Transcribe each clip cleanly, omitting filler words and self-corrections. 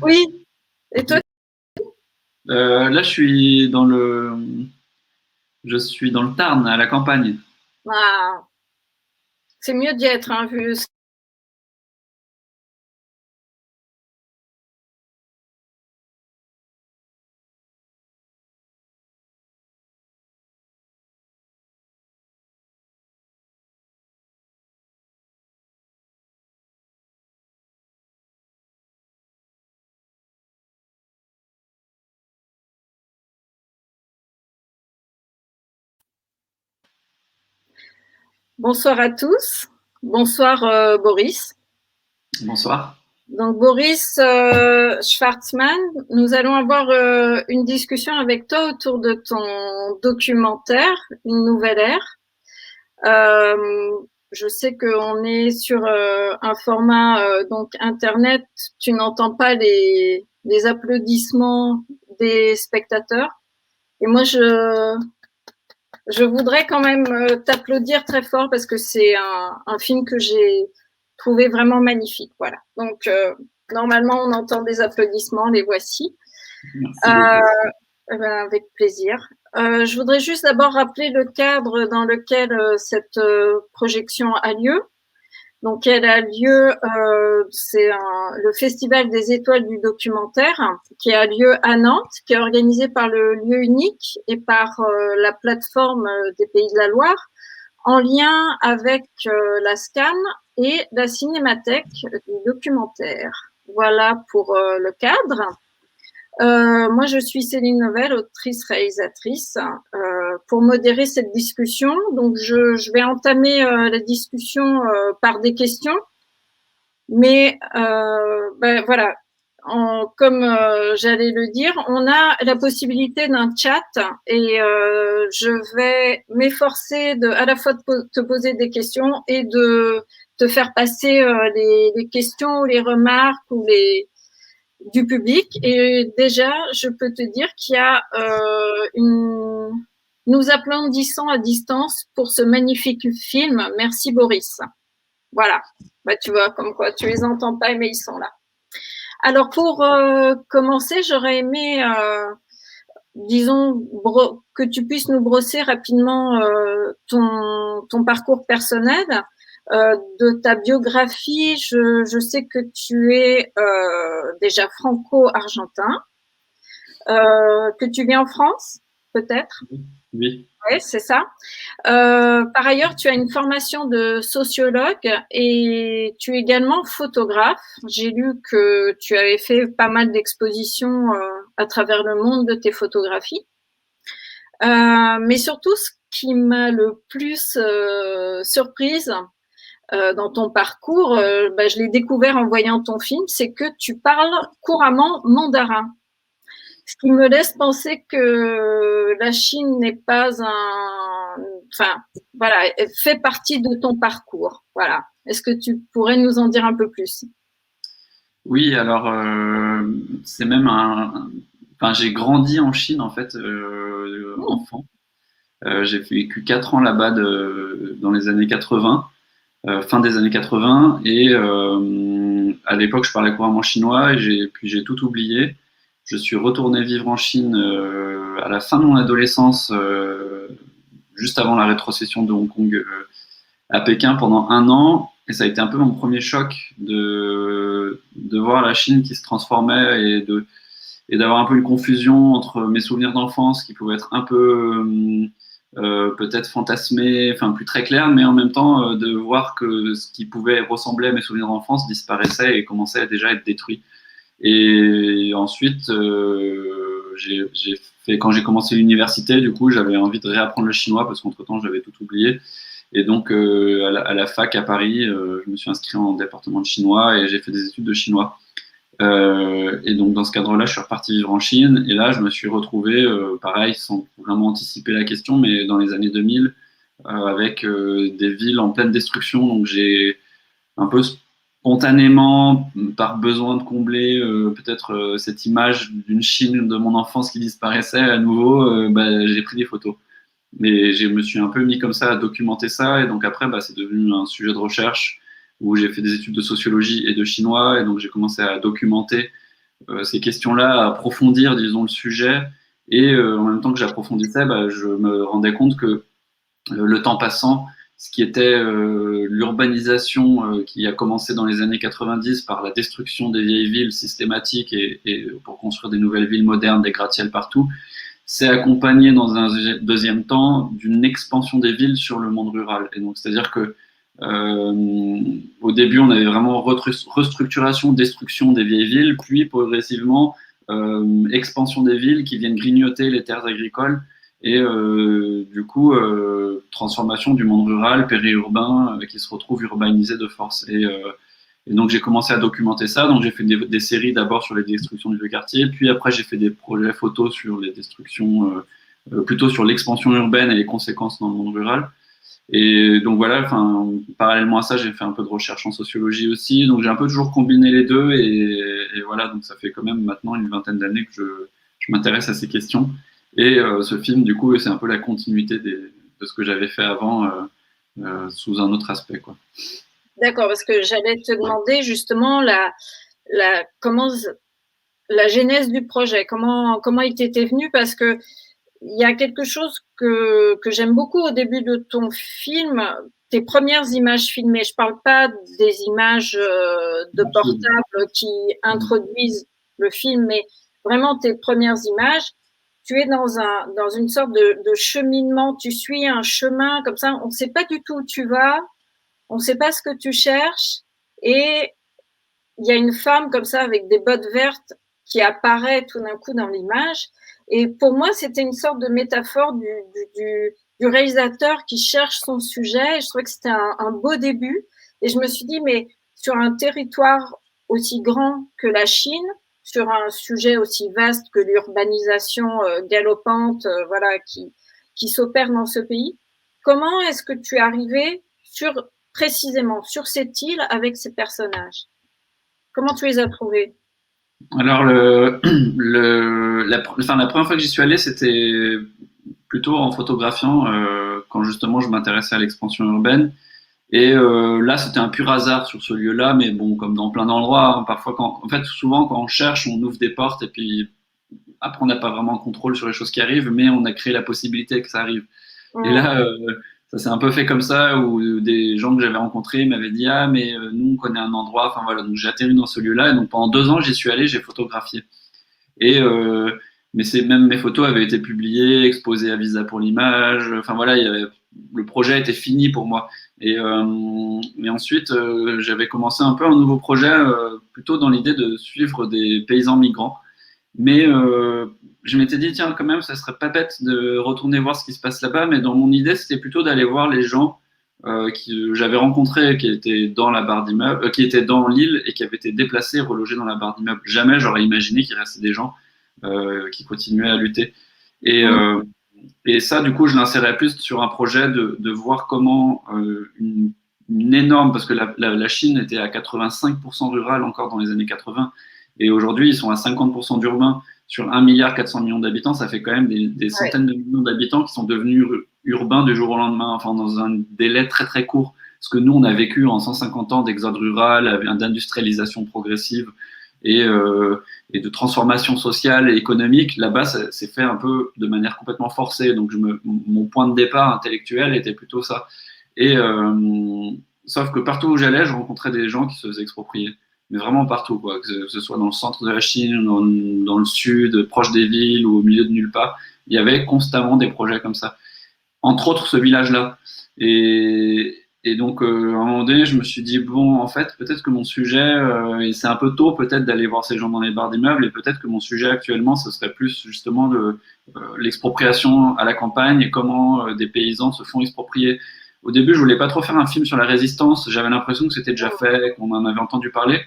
Oui. Et toi? Là, je suis dans le Tarn, à la campagne. Ah, c'est mieux d'y être, hein, vu. Bonsoir à tous. Bonsoir Boris. Bonsoir. Donc Boris Schwartzmann, nous allons avoir une discussion avec toi autour de ton documentaire, Une nouvelle ère. Je sais qu'on est sur un format donc internet, tu n'entends pas les applaudissements des spectateurs. Et moi, je voudrais quand même t'applaudir très fort parce que c'est un film que j'ai trouvé vraiment magnifique. Voilà. Donc, normalement, on entend des applaudissements, les voici. Merci Euh, beaucoup. avec plaisir. Je voudrais juste d'abord rappeler le cadre dans lequel cette projection a lieu. Donc, elle a lieu, c'est le Festival des étoiles du documentaire qui a lieu à Nantes, qui est organisé par le Lieu unique et par la plateforme des Pays de la Loire, en lien avec la SCAN et la Cinémathèque du documentaire. Voilà pour le cadre. Moi, je suis Céline Novelle, autrice-réalisatrice, pour modérer cette discussion. Donc, je vais entamer la discussion par des questions. Mais ben, voilà, comme j'allais le dire, on a la possibilité d'un chat et je vais m'efforcer à la fois de te poser des questions et de te faire passer les questions ou les remarques ou du public. Et déjà, je peux te dire qu'il y a nous applaudissons à distance pour ce magnifique film. Merci Boris. Voilà. Bah, tu vois, comme quoi, tu les entends pas, mais ils sont là. Alors, pour commencer, j'aurais aimé, disons, que tu puisses nous brosser rapidement ton parcours personnel, de ta biographie. Je sais que tu es déjà franco-argentin, que tu vis en France, peut-être. Oui. Oui, c'est ça. Par ailleurs, tu as une formation de sociologue et tu es également photographe. J'ai lu que tu avais fait pas mal d'expositions à travers le monde de tes photographies. Mais surtout, ce qui m'a le plus surprise dans ton parcours, bah, je l'ai découvert en voyant ton film, c'est que tu parles couramment mandarin. Ce qui me laisse penser que la Chine n'est pas enfin, voilà, fait partie de ton parcours. Voilà. Est-ce que tu pourrais nous en dire un peu plus? Oui, alors c'est même enfin, j'ai grandi en Chine en fait, Hmm. enfant. J'ai vécu 4 ans là-bas dans les années 80, fin des années 80, et à l'époque je parlais couramment chinois et puis j'ai tout oublié. Je suis retourné vivre en Chine à la fin de mon adolescence, juste avant la rétrocession de Hong Kong à Pékin pendant 1 an. Et ça a été un peu mon premier choc de voir la Chine qui se transformait et d'avoir un peu une confusion entre mes souvenirs d'enfance qui pouvaient être un peu peut-être fantasmés, enfin plus très clairs, mais en même temps de voir que ce qui pouvait ressembler à mes souvenirs d'enfance disparaissait et commençait à déjà être détruit. Et ensuite, quand j'ai commencé l'université, du coup, j'avais envie de réapprendre le chinois parce qu'entre-temps, j'avais tout oublié. Et donc, à la fac à Paris, je me suis inscrit en département de chinois et j'ai fait des études de chinois. Et donc, dans ce cadre-là, je suis reparti vivre en Chine. Et là, je me suis retrouvé, pareil, sans vraiment anticiper la question, mais dans les années 2000, avec des villes en pleine destruction. Donc, j'ai un peu spontanément, par besoin de combler peut-être cette image d'une Chine de mon enfance qui disparaissait à nouveau, bah, j'ai pris des photos. Mais je me suis un peu mis comme ça à documenter ça, et donc après, bah, c'est devenu un sujet de recherche où j'ai fait des études de sociologie et de chinois, et donc j'ai commencé à documenter ces questions-là, à approfondir, disons, le sujet. Et en même temps que j'approfondissais, je me rendais compte que le temps passant, ce qui était l'urbanisation qui a commencé dans les années 90 par la destruction des vieilles villes systématiques et pour construire des nouvelles villes modernes, des gratte-ciels partout, c'est accompagné dans un deuxième temps d'une expansion des villes sur le monde rural. Et donc, c'est-à-dire que au début, on avait vraiment restructuration, destruction des vieilles villes, puis progressivement expansion des villes qui viennent grignoter les terres agricoles et du coup transformation du monde rural, périurbain, qui se retrouve urbanisé de force. Et donc j'ai commencé à documenter ça. Donc j'ai fait des séries d'abord sur les destructions du vieux quartier, puis après j'ai fait des projets photos sur les destructions, plutôt sur l'expansion urbaine et les conséquences dans le monde rural. Et donc voilà, enfin, parallèlement à ça, j'ai fait un peu de recherche en sociologie aussi. Donc j'ai un peu toujours combiné les deux et voilà, donc ça fait quand même maintenant une vingtaine d'années que je m'intéresse à ces questions. Et ce film, du coup, c'est un peu la continuité de ce que j'avais fait avant sous un autre aspect, quoi. D'accord, parce que j'allais te demander justement comment la genèse du projet, comment il t'était venu, parce que il y a quelque chose que j'aime beaucoup au début de ton film, tes premières images filmées. Je parle pas des images de portable qui introduisent le film, mais vraiment tes premières images. Tu es dans une sorte de cheminement, tu suis un chemin comme ça, on ne sait pas du tout où tu vas, on ne sait pas ce que tu cherches, et il y a une femme comme ça avec des bottes vertes qui apparaît tout d'un coup dans l'image. Et pour moi, c'était une sorte de métaphore du réalisateur qui cherche son sujet. Et je trouvais que c'était un beau début. Et je me suis dit, mais sur un territoire aussi grand que la Chine, sur un sujet aussi vaste que l'urbanisation galopante, voilà, qui s'opère dans ce pays, comment est-ce que tu es arrivé précisément sur cette île avec ces personnages? Comment tu les as trouvés? Alors, la première fois que j'y suis allé, c'était plutôt en photographiant, quand justement je m'intéressais à l'expansion urbaine. Et là, c'était un pur hasard sur ce lieu-là, mais bon, comme dans plein d'endroits, hein, parfois, en fait, souvent, quand on cherche, on ouvre des portes et puis après, on n'a pas vraiment contrôle sur les choses qui arrivent, mais on a créé la possibilité que ça arrive. Et là, ça s'est un peu fait comme ça, où des gens que j'avais rencontrés m'avaient dit ah mais nous on connaît un endroit. Enfin voilà, donc j'ai atterri dans ce lieu-là et donc pendant 2 ans j'y suis allé, j'ai photographié. Et mais c'est même mes photos avaient été publiées, exposées à Visa pour l'image. Enfin voilà, le projet était fini pour moi. Et ensuite j'avais commencé un peu un nouveau projet, plutôt dans l'idée de suivre des paysans migrants. Mais je m'étais dit, tiens, quand même, ça serait pas bête de retourner voir ce qui se passe là-bas. Mais dans mon idée, c'était plutôt d'aller voir les gens que j'avais rencontrés, qui étaient dans la barre d'immeuble, qui étaient dans l'île et qui avaient été déplacés, relogés dans la barre d'immeuble. Jamais j'aurais imaginé qu'il restait des gens qui continuaient à lutter. Et, euh, et ça, du coup, je l'insérais plus sur un projet de voir comment une énorme, parce que la Chine était à 85% rural encore dans les années 80, et aujourd'hui, ils sont à 50% d'urbains sur 1,4 milliard d'habitants. Ça fait quand même des centaines de millions d'habitants qui sont devenus urbains du jour au lendemain, enfin dans un délai très très court. Ce que nous, on a vécu en 150 ans d'exode rural, d'industrialisation progressive et de transformation sociale et économique. Là-bas, c'est fait un peu de manière complètement forcée. Donc, mon point de départ intellectuel était plutôt ça. Et sauf que partout où j'allais, je rencontrais des gens qui se faisaient exproprier, mais vraiment partout, quoi. Que ce soit dans le centre de la Chine, dans le sud, proche des villes ou au milieu de nulle part, il y avait constamment des projets comme ça. Entre autres, ce village-là. Et donc, à un moment donné, je me suis dit, bon, en fait, peut-être que mon sujet, et c'est un peu tôt peut-être d'aller voir ces gens dans les barres d'immeubles, et peut-être que mon sujet actuellement, ce serait plus justement l'expropriation à la campagne et comment des paysans se font exproprier. Au début, je voulais pas trop faire un film sur la résistance, j'avais l'impression que c'était déjà fait, qu'on en avait entendu parler.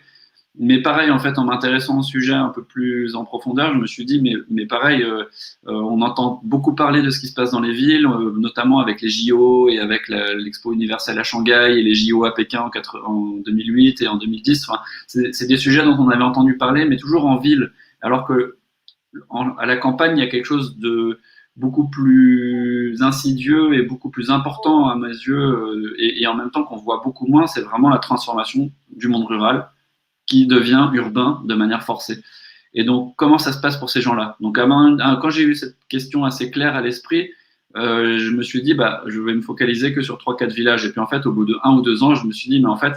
Mais pareil, en fait, en m'intéressant au sujet un peu plus en profondeur, je me suis dit, mais pareil, on entend beaucoup parler de ce qui se passe dans les villes, notamment avec les JO et avec l'Expo universelle à Shanghai et les JO à Pékin en 2008 et en 2010. Enfin, c'est des sujets dont on avait entendu parler, mais toujours en ville. Alors que à la campagne, il y a quelque chose beaucoup plus insidieux et beaucoup plus important à mes yeux, et en même temps qu'on voit beaucoup moins, c'est vraiment la transformation du monde rural qui devient urbain de manière forcée. Et donc, comment ça se passe pour ces gens-là? Donc, quand j'ai eu cette question assez claire à l'esprit, je me suis dit, bah, je vais me focaliser que sur 3-4 villages. Et puis, en fait, au bout de 1 ou 2 ans, je me suis dit, mais en fait,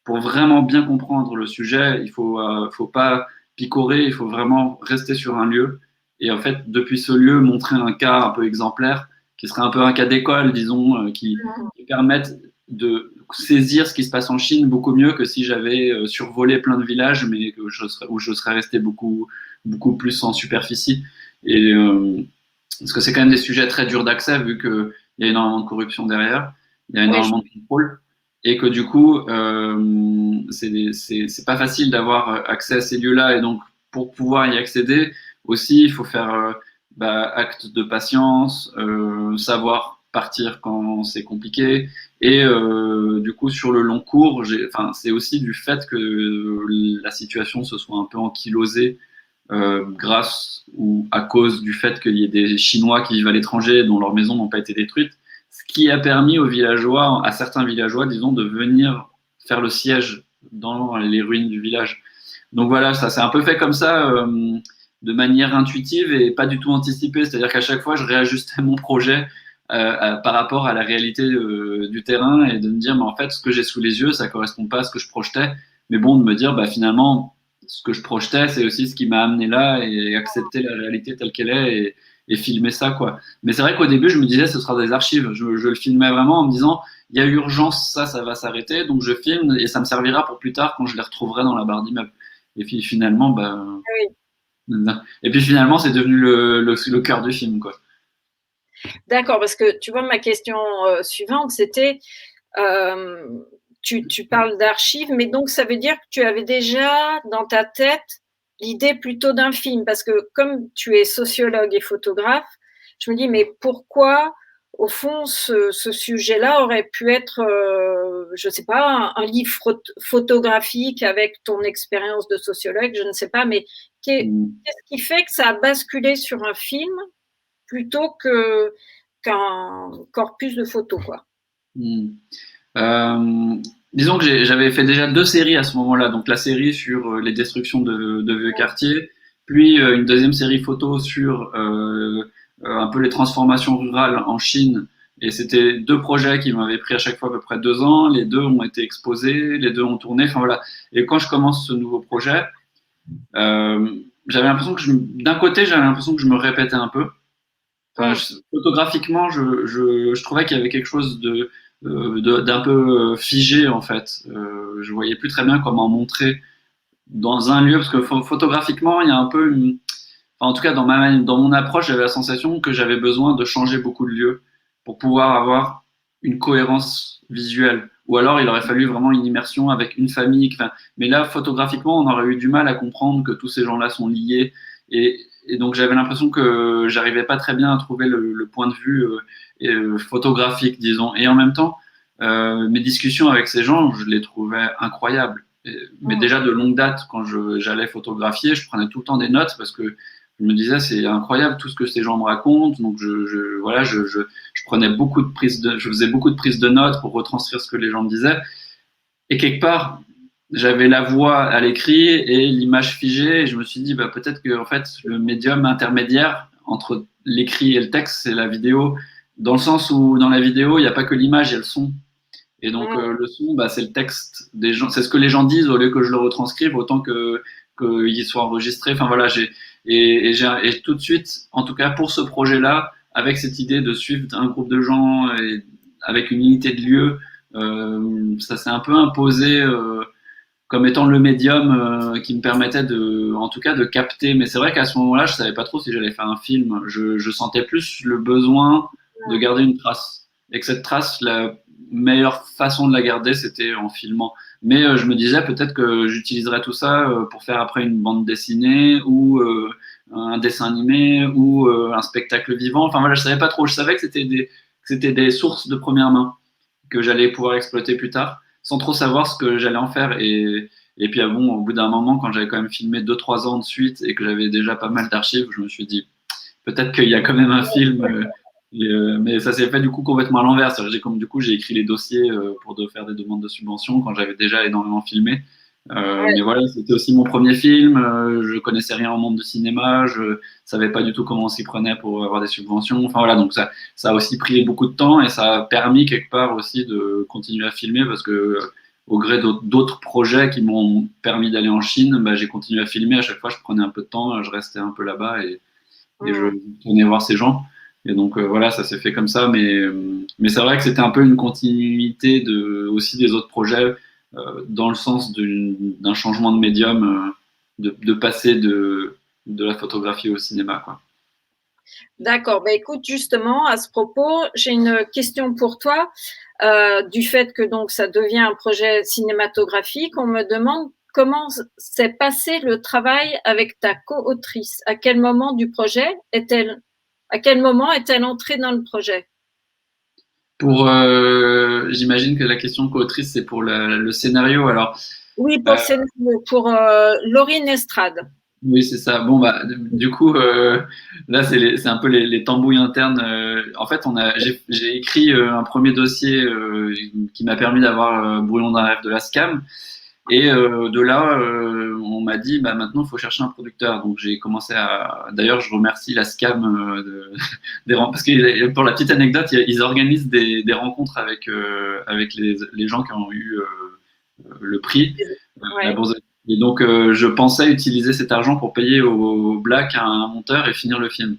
pour vraiment bien comprendre le sujet, faut pas picorer, il faut vraiment rester sur un lieu. Et en fait, depuis ce lieu, montrer un cas un peu exemplaire, qui serait un peu un cas d'école, disons, qui permette de saisir ce qui se passe en Chine beaucoup mieux que si j'avais survolé plein de villages, mais où je serais resté beaucoup plus en superficie. Et, parce que c'est quand même des sujets très durs d'accès, vu qu'il y a énormément de corruption derrière, il y a Oui, énormément de contrôle et que du coup, c'est pas facile d'avoir accès à ces lieux-là. Et donc, pour pouvoir y accéder, aussi, il faut faire acte de patience, savoir partir quand c'est compliqué. Et du coup, sur le long cours, c'est aussi du fait que la situation se soit un peu ankylosée grâce ou à cause du fait qu'il y ait des Chinois qui vivent à l'étranger dont leurs maisons n'ont pas été détruites, ce qui a permis aux villageois, à certains villageois, disons, de venir faire le siège dans les ruines du village. Donc voilà, ça s'est un peu fait comme ça, de manière intuitive et pas du tout anticipée. C'est-à-dire qu'à chaque fois, je réajustais mon projet par rapport à la réalité du terrain et de me dire, mais en fait, ce que j'ai sous les yeux, ça correspond pas à ce que je projetais. Mais bon, de me dire, bah finalement, ce que je projetais, c'est aussi ce qui m'a amené là et accepter la réalité telle qu'elle est et filmer ça, quoi. Mais c'est vrai qu'au début, je me disais, ce sera des archives. Je le filmais vraiment en me disant, il y a urgence, ça va s'arrêter, donc je filme et ça me servira pour plus tard quand je les retrouverai dans la barre d'immeuble. Et puis finalement, bah, oui. et puis finalement, c'est devenu le cœur du film, quoi. D'accord, parce que tu vois, ma question suivante, c'était, euh, tu parles d'archives, mais donc ça veut dire que tu avais déjà dans ta tête l'idée plutôt d'un film, parce que comme tu es sociologue et photographe, je me dis, mais pourquoi, au fond, ce sujet-là aurait pu être, je ne sais pas, un livre photographique avec ton expérience de sociologue, je ne sais pas, mais Mm. qu'est-ce qui fait que ça a basculé sur un film plutôt que qu'un corpus de photos, quoi. Mm. Euh, disons que j'avais fait déjà 2 séries à ce moment-là. Donc la série sur les destructions de vieux quartiers, puis une deuxième série photo sur un peu les transformations rurales en Chine. Et c'était 2 projets qui m'avaient pris à chaque fois à peu près 2 ans. Les 2 ont été exposés, les 2 ont tourné. Enfin voilà. Et quand je commence ce nouveau projet, euh, j'avais l'impression que d'un côté, j'avais l'impression que je me répétais un peu. Enfin, Mmh. photographiquement, je trouvais qu'il y avait quelque chose d'un peu figé en fait. Je voyais plus très bien comment montrer dans un lieu parce que photographiquement, il y a un peu enfin, en tout cas dans mon approche, j'avais la sensation que j'avais besoin de changer beaucoup de lieux pour pouvoir avoir une cohérence visuelle. Ou alors, il aurait fallu vraiment une immersion avec une famille. Enfin, mais là, photographiquement, on aurait eu du mal à comprendre que tous ces gens-là sont liés. Et donc, j'avais l'impression que j'arrivais pas très bien à trouver le point de vue photographique, disons. Et en même temps, mes discussions avec ces gens, je les trouvais incroyables. Mais Mmh. déjà de longue date, quand j'allais photographier, je prenais tout le temps des notes parce que je me disais c'est incroyable tout ce que ces gens me racontent. Donc voilà, je prenais je faisais beaucoup de prises de notes pour retranscrire ce que les gens me disaient. Et quelque part, j'avais la voix à l'écrit et l'image figée. Et je me suis dit bah peut-être que en fait le médium intermédiaire entre l'écrit et le texte, c'est la vidéo, dans le sens où dans la vidéo il n'y a pas que l'image, il y a le son. Et donc Mmh. le son, bah, c'est le texte des gens, c'est ce que les gens disent au lieu que je le retranscrive autant que qu'il soit enregistré. Enfin voilà, et tout de suite, en tout cas pour ce projet-là, avec cette idée de suivre un groupe de gens et avec une unité de lieu, ça s'est un peu imposé comme étant le médium qui me permettait en tout cas, de capter. Mais c'est vrai qu'à ce moment-là, je savais pas trop si j'allais faire un film. Je sentais plus le besoin de garder une trace. Et que cette trace, la meilleure façon de la garder, c'était en filmant. Mais je me disais peut-être que j'utiliserais tout ça pour faire après une bande dessinée ou un dessin animé ou un spectacle vivant. Enfin voilà, je savais pas trop. Je savais que c'était des sources de première main que j'allais pouvoir exploiter plus tard, sans trop savoir ce que j'allais en faire. Et puis, au bout d'un moment, quand j'avais quand même filmé 2-3 ans de suite et que j'avais déjà pas mal d'archives, je me suis dit, peut-être qu'il y a quand même un film. Mais ça s'est fait du coup complètement à l'envers. Du coup, j'ai écrit les dossiers pour faire des demandes de subvention quand j'avais déjà énormément filmé. Mais Ouais. voilà, c'était aussi mon premier film. Je connaissais rien au monde du cinéma. Je savais pas du tout comment on s'y prenait pour avoir des subventions. Enfin voilà, donc ça a aussi pris beaucoup de temps et ça a permis quelque part aussi de continuer à filmer parce que au gré d'autres projets qui m'ont permis d'aller en Chine, bah, j'ai continué à filmer. À chaque fois, je prenais un peu de temps, je restais un peu là-bas et je Mm. tournais voir ces gens. Et donc voilà, ça s'est fait comme ça. Mais c'est vrai que c'était un peu une continuité aussi des autres projets dans le sens d'un changement de médium, de passer de la photographie au cinéma, quoi. D'accord. Ben, écoute, justement, à ce propos, j'ai une question pour toi. Du fait que donc ça devient un projet cinématographique, on me demande comment s'est passé le travail avec ta co-autrice. À quel moment du projet à quel moment est-elle entrée dans le projet? J'imagine que la question co-autrice, c'est pour le scénario. Alors, Oui, pour euh, le scénario, pour Laurine Estrade. oui, c'est ça. Bon, bah, du coup, là, c'est un peu les tambouilles internes. En fait, j'ai écrit un premier dossier qui m'a permis d'avoir Brouillon d'un rêve de la SCAM. Et de là, on m'a dit, bah, maintenant, il faut chercher un producteur. Donc, j'ai commencé à. D'ailleurs, je remercie la SCAM parce que pour la petite anecdote, ils organisent des rencontres avec les gens qui ont eu le prix, la Ouais. bourse. Et donc, je pensais utiliser cet argent pour payer au black un monteur et finir le film.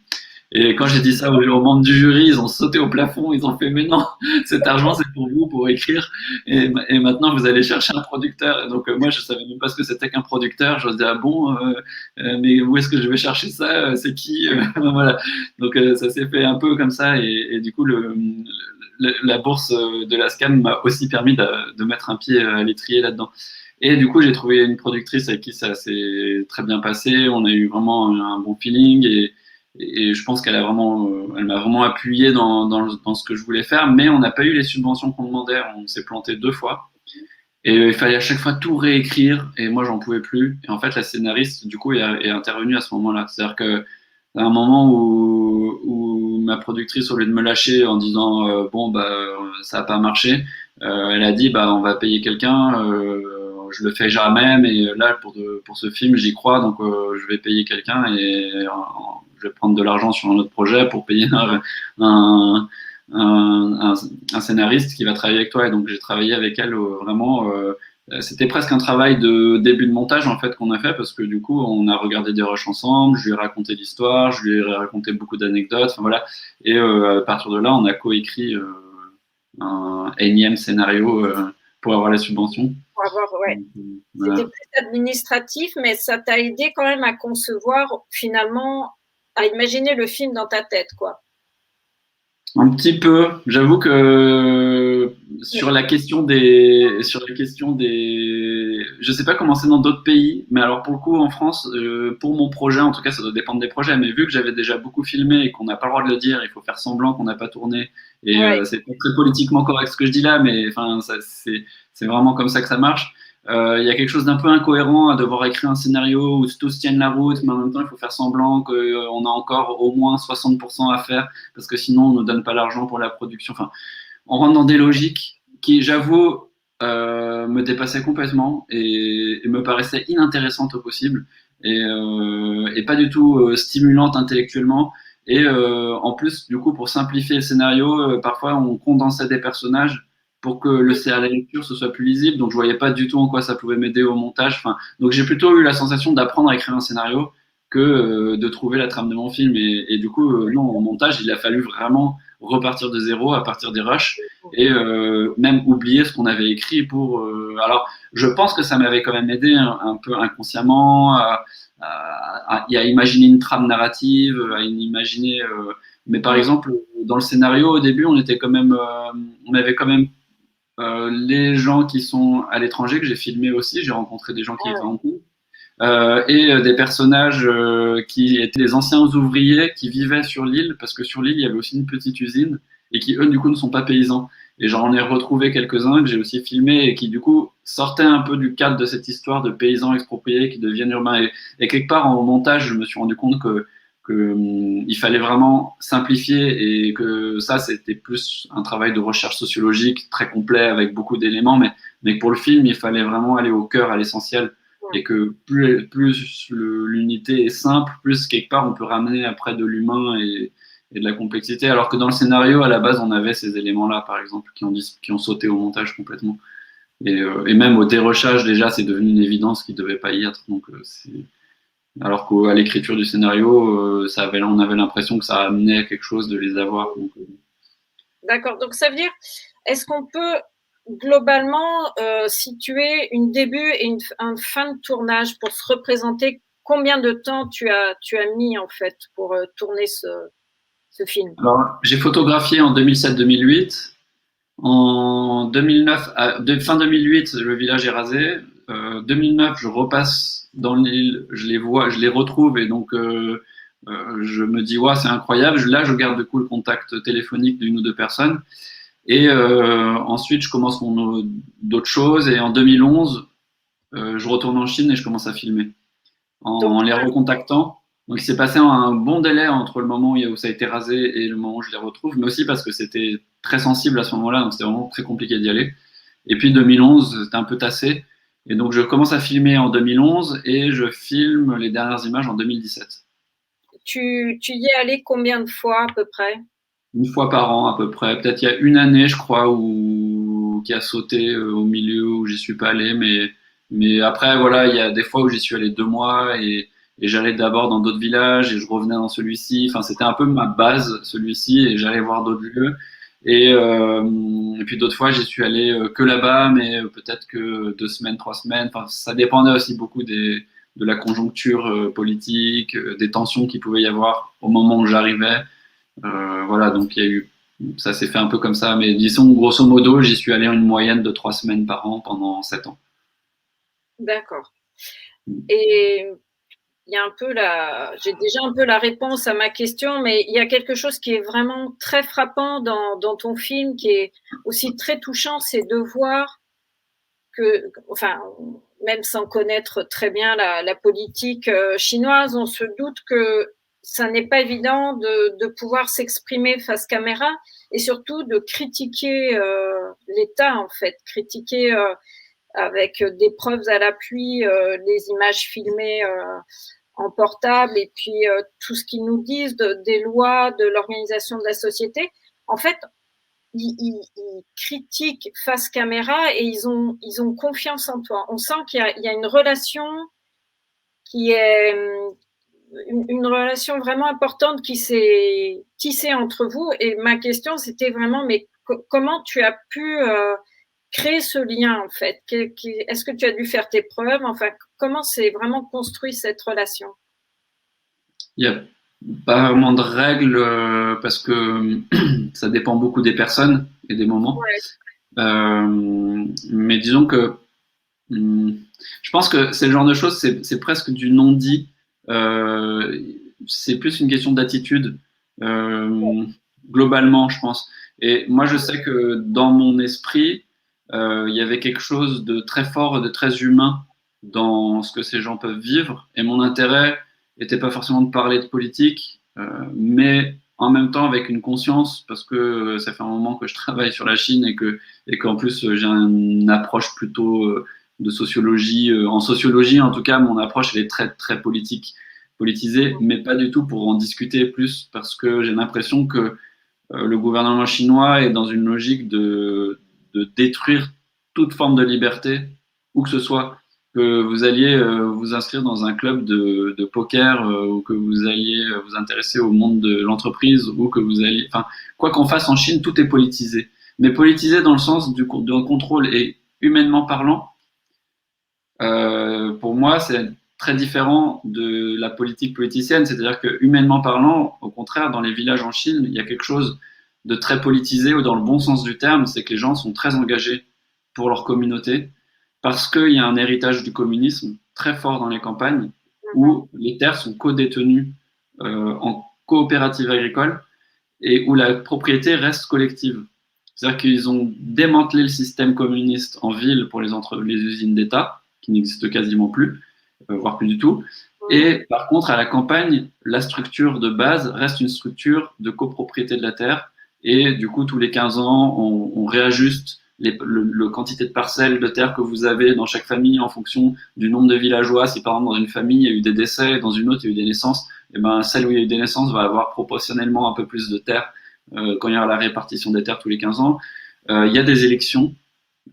Et quand j'ai dit ça aux membres du jury, ils ont sauté au plafond, ils ont fait mais non, cet argent c'est pour vous, pour écrire, et maintenant vous allez chercher un producteur. Et donc moi je savais même pas ce que c'était qu'un producteur. Je me disais ah bon, mais où est-ce que je vais chercher ça? C'est qui? Voilà. Donc ça s'est fait un peu comme ça, et du coup la bourse de la SCAM m'a aussi permis de mettre un pied à l'étrier là-dedans. Et du coup, j'ai trouvé une productrice avec qui ça s'est très bien passé. On a eu vraiment un bon feeling et je pense elle m'a vraiment appuyé dans ce que je voulais faire. Mais on n'a pas eu les subventions qu'on demandait. On s'est planté 2 fois. Et il fallait à chaque fois tout réécrire. Et moi, j'en pouvais plus. Et en fait, la scénariste, du coup, est intervenue à ce moment-là. C'est-à-dire que à un moment où ma productrice, au lieu de me lâcher en disant bon bah ça n'a pas marché, elle a dit bah on va payer quelqu'un, je le fais jamais, mais là pour ce film j'y crois donc je vais payer quelqu'un et je vais prendre de l'argent sur un autre projet pour payer un, un, un scénariste qui va travailler avec toi et donc j'ai travaillé avec elle vraiment. C'était presque un travail de début de montage en fait qu'on a fait parce que du coup on a regardé des rushs ensemble, je lui ai raconté l'histoire, je lui ai raconté beaucoup d'anecdotes, enfin, voilà. Et à partir de là on a coécrit un énième scénario pour avoir la subvention. Pour avoir, ouais. Donc, C'était voilà. plus administratif, mais ça t'a aidé quand même à concevoir, finalement, à imaginer le film dans ta tête, quoi. Un petit peu. J'avoue que je sais pas comment c'est dans d'autres pays, mais alors pour le coup en France, pour mon projet, en tout cas, ça doit dépendre des projets. Mais vu que j'avais déjà beaucoup filmé et qu'on n'a pas le droit de le dire, il faut faire semblant qu'on n'a pas tourné. Et Ouais. c'est pas très politiquement correct ce que je dis là, mais enfin, c'est vraiment comme ça que ça marche. Il y a quelque chose d'un peu incohérent à devoir écrire un scénario où tous tiennent la route, mais en même temps, il faut faire semblant qu'on a encore au moins 60% à faire parce que sinon on ne nous donne pas l'argent pour la production. Enfin, on rentre dans des logiques qui, j'avoue, me dépassaient complètement et me paraissaient inintéressantes au possible et pas du tout stimulantes intellectuellement. Et en plus, du coup, pour simplifier le scénario, parfois on condensait des personnages pour que à la lecture ce soit plus lisible. Donc je voyais pas du tout en quoi ça pouvait m'aider au montage. Enfin, donc j'ai plutôt eu la sensation d'apprendre à écrire un scénario que de trouver la trame de mon film. Et du coup, non, au montage, il a fallu vraiment repartir de zéro à partir des rushs et même oublier ce qu'on avait écrit pour. Alors, je pense que ça m'avait quand même aidé un peu inconsciemment à imaginer une trame narrative, à imaginer. Mais par exemple, dans le scénario, au début, on avait quand même les gens qui sont à l'étranger que j'ai filmé aussi. J'ai rencontré des gens qui étaient en cours et des personnages qui étaient les anciens ouvriers qui vivaient sur l'île, parce que sur l'île, il y avait aussi une petite usine, et qui, eux, du coup, ne sont pas paysans. Et j'en ai retrouvé quelques-uns que j'ai aussi filmés, et qui, du coup, sortaient un peu du cadre de cette histoire de paysans expropriés qui deviennent urbains. Et quelque part, en montage, je me suis rendu compte il fallait vraiment simplifier et que ça, c'était plus un travail de recherche sociologique très complet avec beaucoup d'éléments, mais pour le film, il fallait vraiment aller au cœur, à l'essentiel. Et que plus l'unité est simple, plus quelque part on peut ramener après de l'humain et de la complexité. Alors que dans le scénario, à la base, on avait ces éléments-là, par exemple, qui ont sauté au montage complètement. Et même au dérochage, déjà, c'est devenu une évidence qu'il ne devait pas y être. Donc, alors qu'à l'écriture du scénario, on avait l'impression que ça amenait quelque chose de les avoir. D'accord. Donc, ça veut dire, est-ce qu'on peut globalement situer une début et une fin de tournage pour se représenter combien de temps tu as mis en fait pour tourner ce film? Alors, j'ai photographié en 2007-2008. En 2009, fin 2008, le village est rasé. 2009, je repasse dans l'île, je les vois, je les retrouve et donc je me dis, ouais, c'est incroyable. Là, je garde du coup le contact téléphonique d'une ou deux personnes. Et ensuite, je commence d'autres choses. Et en 2011, je retourne en Chine et je commence à filmer en les recontactant. Donc, il s'est passé un bon délai entre le moment où ça a été rasé et le moment où je les retrouve, mais aussi parce que c'était très sensible à ce moment-là, donc c'était vraiment très compliqué d'y aller. Et puis 2011, c'était un peu tassé. Et donc, je commence à filmer en 2011 et je filme les dernières images en 2017. Tu y es allé combien de fois à peu près? Une fois par an à peu près. Peut-être il y a une année, je crois, qui a sauté au milieu où j'y suis pas allé, mais après voilà, il y a des fois où j'y suis allé 2 mois et j'allais d'abord dans d'autres villages et je revenais dans celui-ci. Enfin, c'était un peu ma base celui-ci et j'allais voir d'autres lieux. Et puis d'autres fois, j'y suis allé que là-bas, mais peut-être que 2 semaines, 3 semaines. Enfin, ça dépendait aussi beaucoup de la conjoncture politique, des tensions qu'il pouvait y avoir au moment où j'arrivais. Voilà, donc ça s'est fait un peu comme ça, mais disons grosso modo, j'y suis allé en une moyenne de 3 semaines par an pendant 7 ans. D'accord. Et il y a un peu j'ai déjà un peu la réponse à ma question, mais il y a quelque chose qui est vraiment très frappant dans ton film, qui est aussi très touchant, c'est de voir que, enfin, même sans connaître très bien la politique chinoise, on se doute que ça n'est pas évident de pouvoir s'exprimer face caméra et surtout de critiquer l'État, en fait, critiquer avec des preuves à l'appui les images filmées en portable et puis tout ce qu'ils nous disent des lois, de l'organisation de la société. En fait, ils critiquent face caméra et ils ont confiance en toi. On sent qu'il y a une relation qui est une relation vraiment importante qui s'est tissée entre vous. Et ma question, c'était vraiment, mais comment tu as pu créer ce lien en fait? Est-ce que tu as dû faire tes preuves? Enfin, comment s'est vraiment construit cette relation? Il n'y a pas vraiment de règles parce que ça dépend beaucoup des personnes et des moments. Ouais. Mais disons que je pense que c'est le genre de choses, c'est presque du non-dit. C'est plus une question d'attitude, globalement, je pense. Et moi, je sais que dans mon esprit, il y avait quelque chose de très fort, de très humain dans ce que ces gens peuvent vivre. Et mon intérêt n'était pas forcément de parler de politique, mais en même temps avec une conscience, parce que ça fait un moment que je travaille sur la Chine et qu'en plus j'ai une approche plutôt de sociologie. En sociologie, en tout cas, mon approche elle est très très politisée, mais pas du tout pour en discuter plus, parce que j'ai l'impression que le gouvernement chinois est dans une logique de détruire toute forme de liberté, où que ce soit. Que vous alliez vous inscrire dans un club de poker ou que vous alliez vous intéresser au monde de l'entreprise ou que vous alliez... Enfin, quoi qu'on fasse en Chine, tout est politisé. Mais politisé dans le sens d'un contrôle et humainement parlant, pour moi, c'est très différent de la politique politicienne. C'est-à-dire que humainement parlant, au contraire, dans les villages en Chine, il y a quelque chose de très politisé ou dans le bon sens du terme, c'est que les gens sont très engagés pour leur communauté parce qu'il y a un héritage du communisme très fort dans les campagnes où les terres sont co-détenues en coopérative agricole et où la propriété reste collective. C'est-à-dire qu'ils ont démantelé le système communiste en ville pour les usines d'État, qui n'existent quasiment plus, voire plus du tout. Et par contre, à la campagne, la structure de base reste une structure de copropriété de la terre. Et du coup, tous les 15 ans, on réajuste le quantité de parcelles de terre que vous avez dans chaque famille en fonction du nombre de villageois. Si par exemple dans une famille il y a eu des décès, dans une autre il y a eu des naissances, et ben celle où il y a eu des naissances va avoir proportionnellement un peu plus de terre quand il y aura la répartition des terres tous les 15 ans. Il y a des élections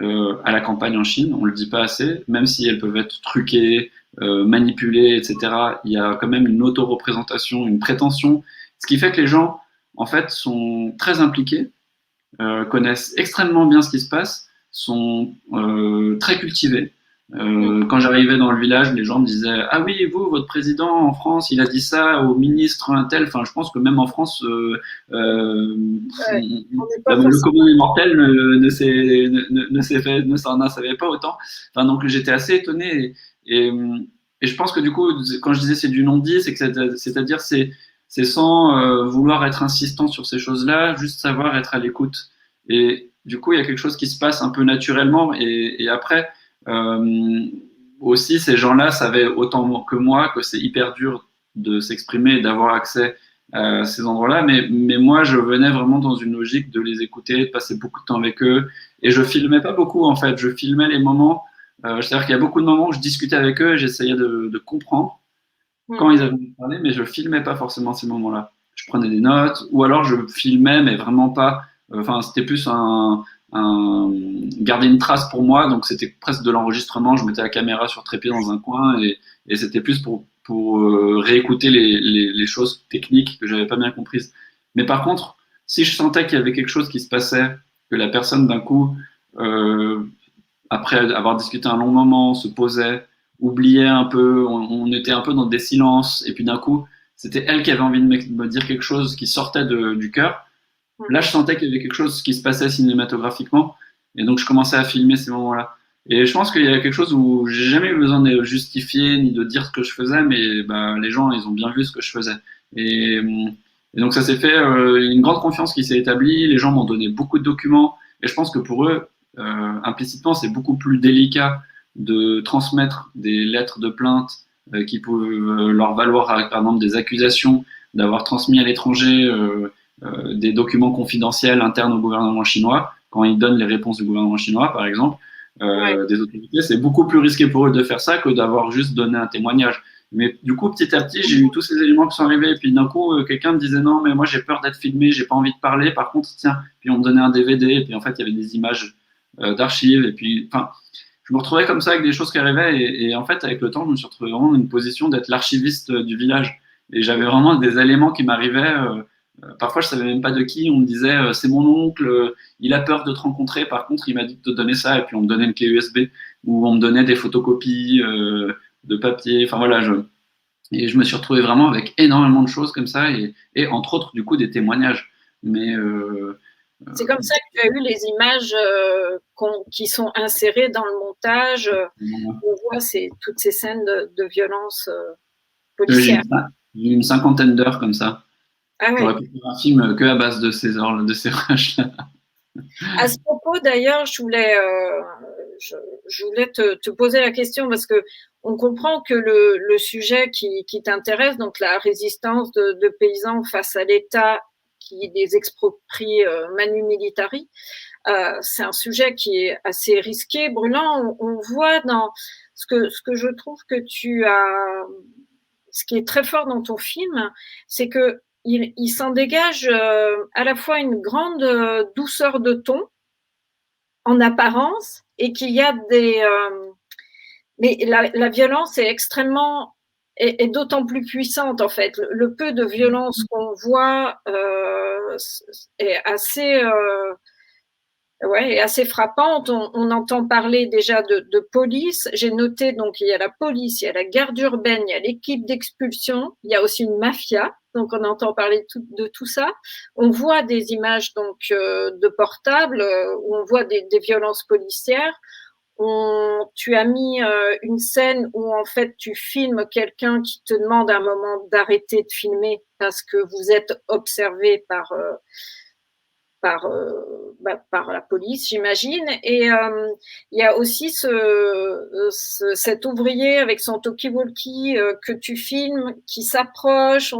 à la campagne en Chine, on le dit pas assez, même si elles peuvent être truquées, manipulées, etc. Il y a quand même une auto-représentation, une prétention, ce qui fait que les gens, en fait, sont très impliqués, connaissent extrêmement bien ce qui se passe, sont très cultivés. Quand j'arrivais dans le village, les gens me disaient ah oui, vous, votre président en France, il a dit ça au ministre un tel. Enfin, je pense que même en France, Ouais, on n'est pas le forcément. commun des mortels ne s'en savait pas autant. Enfin, donc j'étais assez étonné et je pense que du coup, quand je disais c'est du non-dit, c'est que c'est-à-dire c'est sans vouloir être insistant sur ces choses-là, juste savoir être à l'écoute. Et du coup, il y a quelque chose qui se passe un peu naturellement. Et après, aussi, ces gens-là savaient autant que moi que c'est hyper dur de s'exprimer et d'avoir accès à ces endroits-là. Mais moi, je venais vraiment dans une logique de les écouter, de passer beaucoup de temps avec eux. Et je filmais pas beaucoup, en fait. Je filmais les moments. C'est-à-dire qu'il y a beaucoup de moments où je discutais avec eux et j'essayais de comprendre quand ils avaient envie de parler, mais je filmais pas forcément ces moments-là. Je prenais des notes, ou alors je filmais, mais vraiment pas. Enfin, c'était plus garder une trace pour moi, donc c'était presque de l'enregistrement. Je mettais la caméra sur trépied dans un coin et c'était plus pour réécouter les choses techniques que j'avais pas bien comprises. Mais par contre, si je sentais qu'il y avait quelque chose qui se passait, que la personne d'un coup euh, après avoir discuté un long moment, se posait, oubliait un peu, on était un peu dans des silences, et puis d'un coup, c'était elle qui avait envie de me dire quelque chose qui sortait du cœur. Là, je sentais qu'il y avait quelque chose qui se passait cinématographiquement, et donc je commençais à filmer ces moments-là. Et je pense qu'il y a quelque chose où j'ai jamais eu besoin de justifier ni de dire ce que je faisais, mais bah, les gens, ils ont bien vu ce que je faisais. Et, et donc ça s'est fait une grande confiance qui s'est établie. Les gens m'ont donné beaucoup de documents, et je pense que pour eux, implicitement, c'est beaucoup plus délicat de transmettre des lettres de plainte qui peuvent leur valoir, par exemple, des accusations d'avoir transmis à l'étranger des documents confidentiels internes au gouvernement chinois, quand ils donnent les réponses du gouvernement chinois, par exemple, Ouais. des autorités, c'est beaucoup plus risqué pour eux de faire ça que d'avoir juste donné un témoignage. Mais du coup, petit à petit, j'ai eu tous ces éléments qui sont arrivés. Et puis d'un coup, quelqu'un me disait non, mais moi j'ai peur d'être filmé, j'ai pas envie de parler. Par contre, tiens, puis on me donnait un DVD. Et puis en fait, il y avait des images d'archives. Et puis, enfin, je me retrouvais comme ça avec des choses qui arrivaient. Et en fait, avec le temps, je me suis retrouvé vraiment dans une position d'être l'archiviste du village. Et j'avais vraiment des éléments qui m'arrivaient. Parfois, je savais même pas de qui. On me disait, c'est mon oncle, il a peur de te rencontrer. Par contre, il m'a dit de te donner ça. Et puis, on me donnait une clé USB ou on me donnait des photocopies de papier. Enfin, voilà, et je me suis retrouvé vraiment avec énormément de choses comme ça. Et entre autres, du coup, des témoignages. Mais C'est comme ça que tu as eu les images qui sont insérées dans le montage. On voit toutes ces scènes de violence j'ai policière. une cinquantaine d'heures comme ça. Ah J'aurais ouais. pu faire un film que à base de ces heures, de ces rushs-là. À ce propos, d'ailleurs, je voulais te poser la question parce que on comprend que le sujet qui t'intéresse, donc la résistance de paysans face à l'État qui les exproprie manu militari, c'est un sujet qui est assez risqué, brûlant. On voit dans ce que je trouve que ce qui est très fort dans ton film, c'est que il s'en dégage à la fois une grande douceur de ton en apparence et qu'il y a mais la violence est extrêmement est d'autant plus puissante en fait. Le peu de violence qu'on voit est assez ouais, est assez frappante. On entend parler déjà de police. J'ai noté donc il y a la police, il y a la garde urbaine, il y a l'équipe d'expulsion, il y a aussi une mafia. Donc on entend parler de tout ça. On voit des images donc de portables où on voit des violences policières. Tu as mis une scène où en fait tu filmes quelqu'un qui te demande à un moment d'arrêter de filmer parce que vous êtes observé par la police, j'imagine. Et il y a aussi cet ouvrier avec son talkie-walkie que tu filmes, qui s'approche,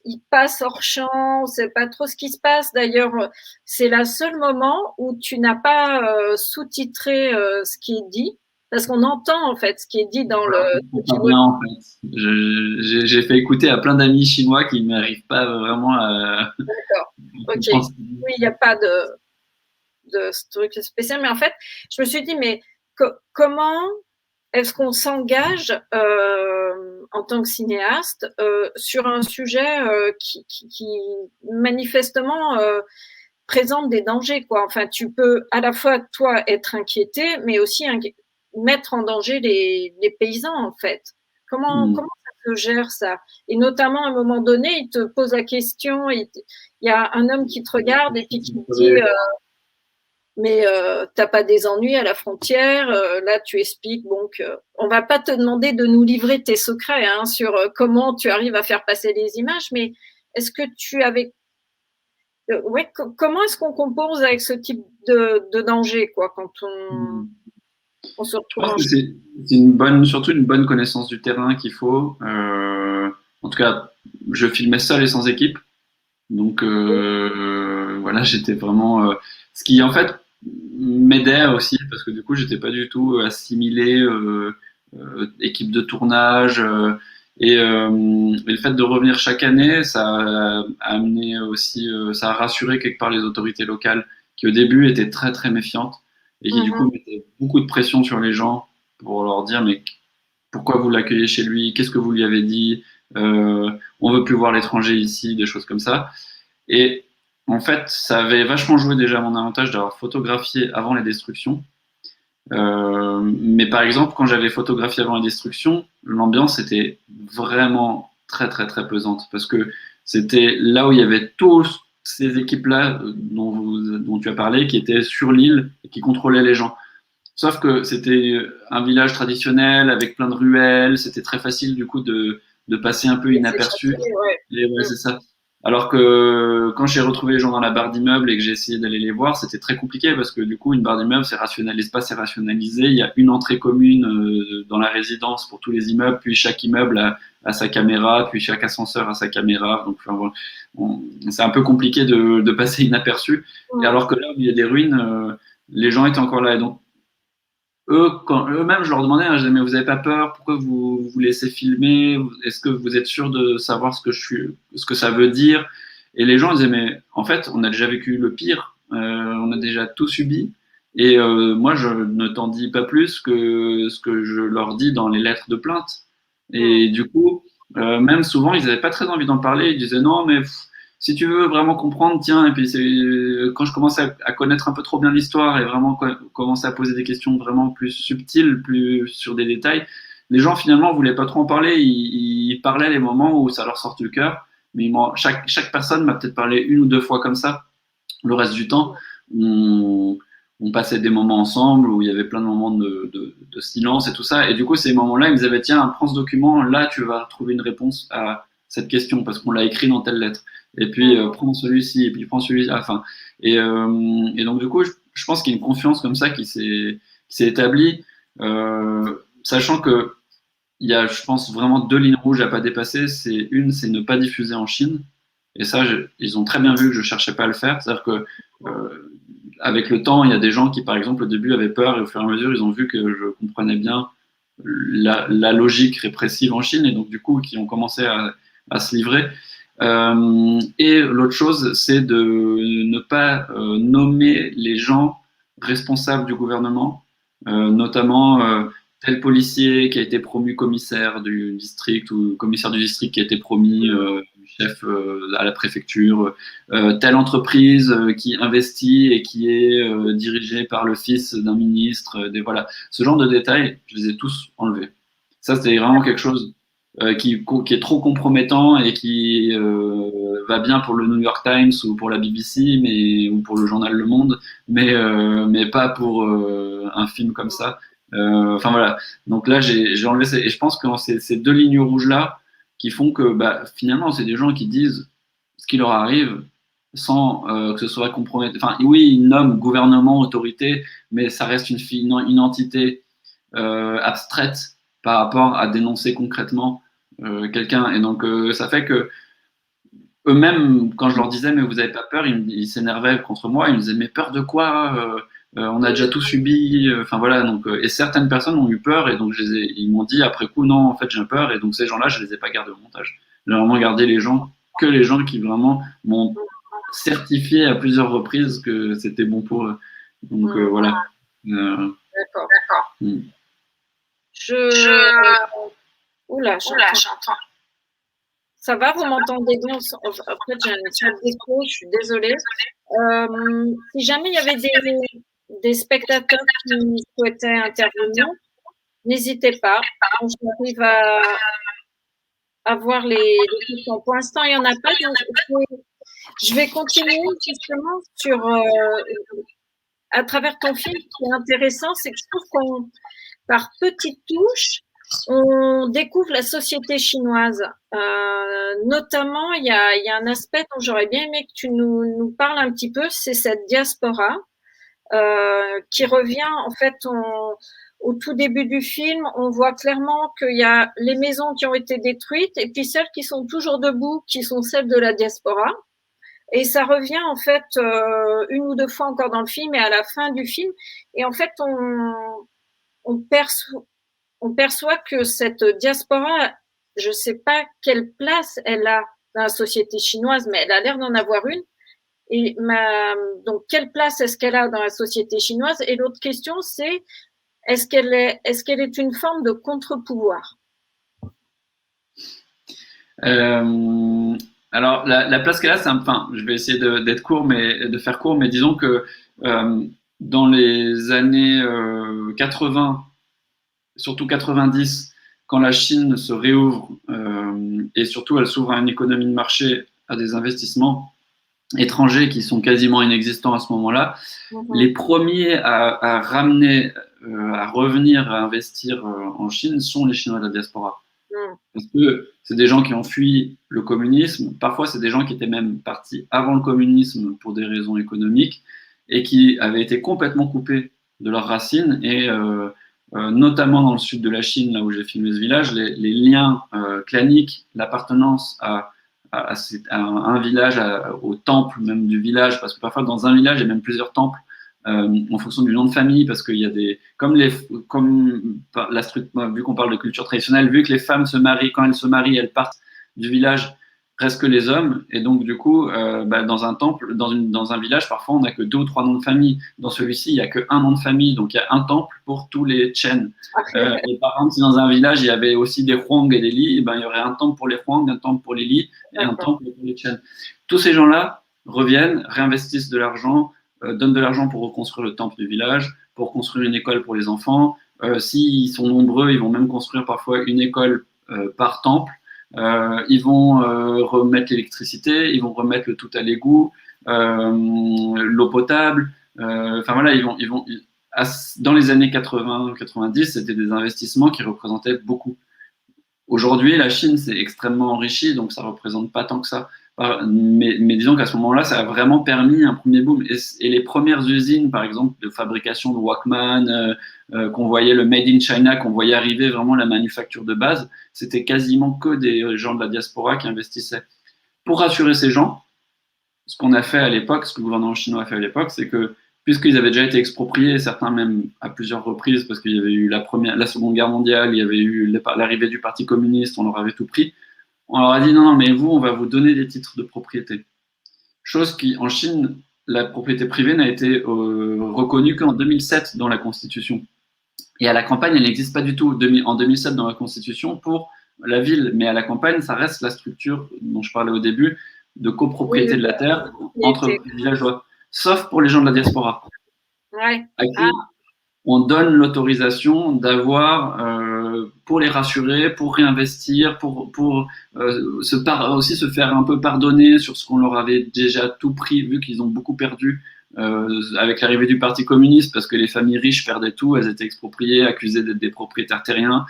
il passe hors champ, on ne sait pas trop ce qui se passe. D'ailleurs, c'est le seul moment où tu n'as pas sous-titré ce qui est dit, parce qu'on entend en fait ce qui est dit dans le Pas bien, en fait. J'ai fait écouter à plein d'amis chinois qui n'arrivent pas vraiment à D'accord. Ok. comprendre. Oui, il n'y a pas de ce truc spécial, mais en fait, je me suis dit, mais comment est-ce qu'on s'engage en tant que cinéaste sur un sujet qui manifestement présente des dangers, quoi. Enfin, tu peux à la fois toi être inquiété, mais aussi mettre en danger les paysans, en fait. Comment ça se gère ça? Et notamment à un moment donné, il te pose la question, il y a un homme qui te regarde et puis qui te dit mais t'as pas des ennuis à la frontière, là tu expliques bon que on va pas te demander de nous livrer tes secrets hein, sur comment tu arrives à faire passer les images, mais est-ce que tu avais ouais, comment est-ce qu'on compose avec ce type de danger quoi quand on se Je retrouve pense en que c'est une bonne, surtout une bonne connaissance du terrain qu'il faut. En tout cas, je filmais seul et sans équipe. Donc voilà, j'étais vraiment ce qui en fait m'aidait aussi parce que du coup j'étais pas du tout assimilé équipe de tournage et le fait de revenir chaque année, ça a amené aussi, ça a rassuré quelque part les autorités locales qui au début étaient très très méfiantes et qui du coup mettaient beaucoup de pression sur les gens pour leur dire mais pourquoi vous l'accueillez chez lui, qu'est-ce que vous lui avez dit, on veut plus voir l'étranger ici, des choses comme ça. Et en fait, ça avait vachement joué déjà à mon avantage d'avoir photographié avant les destructions. Mais par exemple, quand j'avais photographié avant les destructions, l'ambiance était vraiment très très très pesante parce que c'était là où il y avait tous ces équipes-là dont tu as parlé qui étaient sur l'île et qui contrôlaient les gens. Sauf que c'était un village traditionnel avec plein de ruelles, c'était très facile du coup de passer un peu inaperçu. ouais. Et ouais, c'est ça. Alors que quand j'ai retrouvé les gens dans la barre d'immeuble et que j'ai essayé d'aller les voir, c'était très compliqué parce que du coup, une barre d'immeuble, c'est l'espace est rationalisé. Il y a une entrée commune dans la résidence pour tous les immeubles, puis chaque immeuble a sa caméra, puis chaque ascenseur a sa caméra. Donc, enfin, voilà. C'est un peu compliqué de passer inaperçu. Et alors que là où il y a des ruines, les gens étaient encore là. Et donc, eux-mêmes, je leur demandais, hein, je disais, mais vous n'avez pas peur? Pourquoi vous vous laissez filmer? Est-ce que vous êtes sûr de savoir ce que ça veut dire? Et les gens disaient, mais en fait, on a déjà vécu le pire, on a déjà tout subi. Et moi, je ne t'en dis pas plus que ce que je leur dis dans les lettres de plainte. Et du coup, même souvent, ils n'avaient pas très envie d'en parler. Ils disaient, non, mais si tu veux vraiment comprendre, tiens, et puis quand je commençais à connaître un peu trop bien l'histoire et vraiment commencer à poser des questions vraiment plus subtiles, plus sur des détails, les gens finalement voulaient pas trop en parler, ils parlaient les moments où ça leur sort du cœur, mais chaque personne m'a peut-être parlé une ou deux fois comme ça. Le reste du temps, on passait des moments ensemble où il y avait plein de moments de silence et tout ça, et du coup ces moments-là, ils me disaient, tiens, prends ce document, là tu vas trouver une réponse à cette question parce qu'on l'a écrit dans telle lettre. Et puis prends celui-ci, et puis prends celui-ci. Enfin, et donc du coup, je pense qu'il y a une confiance comme ça qui s'est établie, sachant que il y a, je pense, vraiment deux lignes rouges à pas dépasser. C'est ne pas diffuser en Chine. Et ça, ils ont très bien vu que je cherchais pas à le faire. C'est-à-dire que avec le temps, il y a des gens qui, par exemple, au début avaient peur et au fur et à mesure, ils ont vu que je comprenais bien la logique répressive en Chine et donc du coup, qui ont commencé à se livrer. Et l'autre chose, c'est de ne pas nommer les gens responsables du gouvernement, notamment tel policier qui a été promu commissaire du district ou commissaire du district qui a été promu chef à la préfecture, telle entreprise qui investit et qui est dirigée par le fils d'un ministre, voilà. Ce genre de détails, je les ai tous enlevés. Ça, c'était vraiment quelque chose qui est trop compromettant et qui va bien pour le New York Times ou pour la BBC ou pour le journal Le Monde, mais pas pour un film comme ça. Enfin voilà. Donc là, j'ai enlevé et je pense que c'est ces deux lignes rouges là qui font que bah, finalement, c'est des gens qui disent ce qui leur arrive sans que ce soit compromettant. Enfin, oui, ils nomment gouvernement, autorité, mais ça reste une entité abstraite par rapport à dénoncer concrètement quelqu'un. Et donc, ça fait que eux-mêmes, quand je leur disais, mais vous avez pas peur, ils s'énervaient contre moi. Ils me disaient, mais peur de quoi on a déjà tout subi. Enfin voilà. Donc, et certaines personnes ont eu peur et donc ils m'ont dit après coup, non, en fait, j'ai peur. Et donc ces gens-là, je les ai pas gardés au montage. J'ai vraiment gardé les gens qui vraiment m'ont certifié à plusieurs reprises que c'était bon pour eux. Donc voilà. D'accord. Mm. Oula, j'entends. Ça va, vous m'entendez bien? En fait, j'ai un sale d'écho, je suis désolée. Si jamais il y avait des spectateurs qui souhaitaient intervenir, n'hésitez pas. J'arrive à voir les questions. Pour l'instant, il n'y en a pas. Donc je vais continuer justement sur, à travers ton film. Ce qui est intéressant, c'est que je trouve qu'on, par petites touches, on découvre la société chinoise. Notamment, il y a un aspect dont j'aurais bien aimé que tu nous parles un petit peu, c'est cette diaspora qui revient en fait au tout début du film. On voit clairement qu'il y a les maisons qui ont été détruites et puis celles qui sont toujours debout, qui sont celles de la diaspora. Et ça revient en fait une ou deux fois encore dans le film et à la fin du film. Et en fait, on perçoit que cette diaspora, je ne sais pas quelle place elle a dans la société chinoise, mais elle a l'air d'en avoir une. Et donc, quelle place est-ce qu'elle a dans la société chinoise? Et l'autre question, c'est est-ce qu'elle est une forme de contre-pouvoir? Alors, la place qu'elle a, enfin, je vais essayer d'être court, mais de faire court, mais disons que dans les années 80, surtout 90, quand la Chine se réouvre et surtout elle s'ouvre à une économie de marché, à des investissements étrangers qui sont quasiment inexistants à ce moment-là, les premiers à ramener, à revenir à investir en Chine sont les Chinois de la diaspora. Parce que c'est des gens qui ont fui le communisme, parfois c'est des gens qui étaient même partis avant le communisme pour des raisons économiques et qui avaient été complètement coupés de leurs racines et notamment dans le sud de la Chine, là où j'ai filmé ce village, les liens claniques, l'appartenance à un village, au temple même du village, parce que parfois dans un village il y a même plusieurs temples en fonction du nom de famille, parce qu'il y a des, comme la structure, vu qu'on parle de culture traditionnelle, vu que les femmes se marient, quand elles se marient, elles partent du village, presque les hommes, et donc du coup, dans un temple, dans un village, parfois on n'a que 2 ou 3 noms de famille. Dans celui-ci, il n'y a que un nom de famille, donc il y a un temple pour tous les Chen. Et par exemple, si dans un village il y avait aussi des Huang et des Li, et ben, il y aurait un temple pour les Huang, un temple pour les Li, et un temple pour les Chen. Tous ces gens-là reviennent, réinvestissent de l'argent, donnent de l'argent pour reconstruire le temple du village, pour construire une école pour les enfants. S'ils sont nombreux, ils vont même construire parfois une école par temple. Ils vont remettre l'électricité, ils vont remettre le tout à l'égout, l'eau potable. Enfin voilà, dans les années 80-90, c'était des investissements qui représentaient beaucoup. Aujourd'hui, la Chine s'est extrêmement enrichie, donc ça ne représente pas tant que ça. Mais disons qu'à ce moment-là, ça a vraiment permis un premier boom. Et les premières usines, par exemple, de fabrication de Walkman, qu'on voyait le Made in China, qu'on voyait arriver vraiment la manufacture de base, c'était quasiment que des gens de la diaspora qui investissaient. Pour rassurer ces gens, ce qu'on a fait à l'époque, ce que le gouvernement chinois a fait à l'époque, c'est que puisqu'ils avaient déjà été expropriés, certains même à plusieurs reprises, parce qu'il y avait eu la Seconde Guerre mondiale, il y avait eu l'arrivée du Parti communiste, on leur avait tout pris. On leur a dit non, mais vous, on va vous donner des titres de propriété. Chose qui, en Chine, la propriété privée n'a été reconnue qu'en 2007 dans la Constitution. Et à la campagne, elle n'existe pas du tout en 2007 dans la Constitution pour la ville, mais à la campagne, ça reste la structure dont je parlais au début de copropriété de la terre entre villageois, sauf pour les gens de la diaspora. Ouais. À qui on donne l'autorisation d'avoir, pour les rassurer, pour réinvestir, pour aussi se faire un peu pardonner sur ce qu'on leur avait déjà tout pris, vu qu'ils ont beaucoup perdu avec l'arrivée du Parti communiste, parce que les familles riches perdaient tout, elles étaient expropriées, accusées d'être des propriétaires terriens.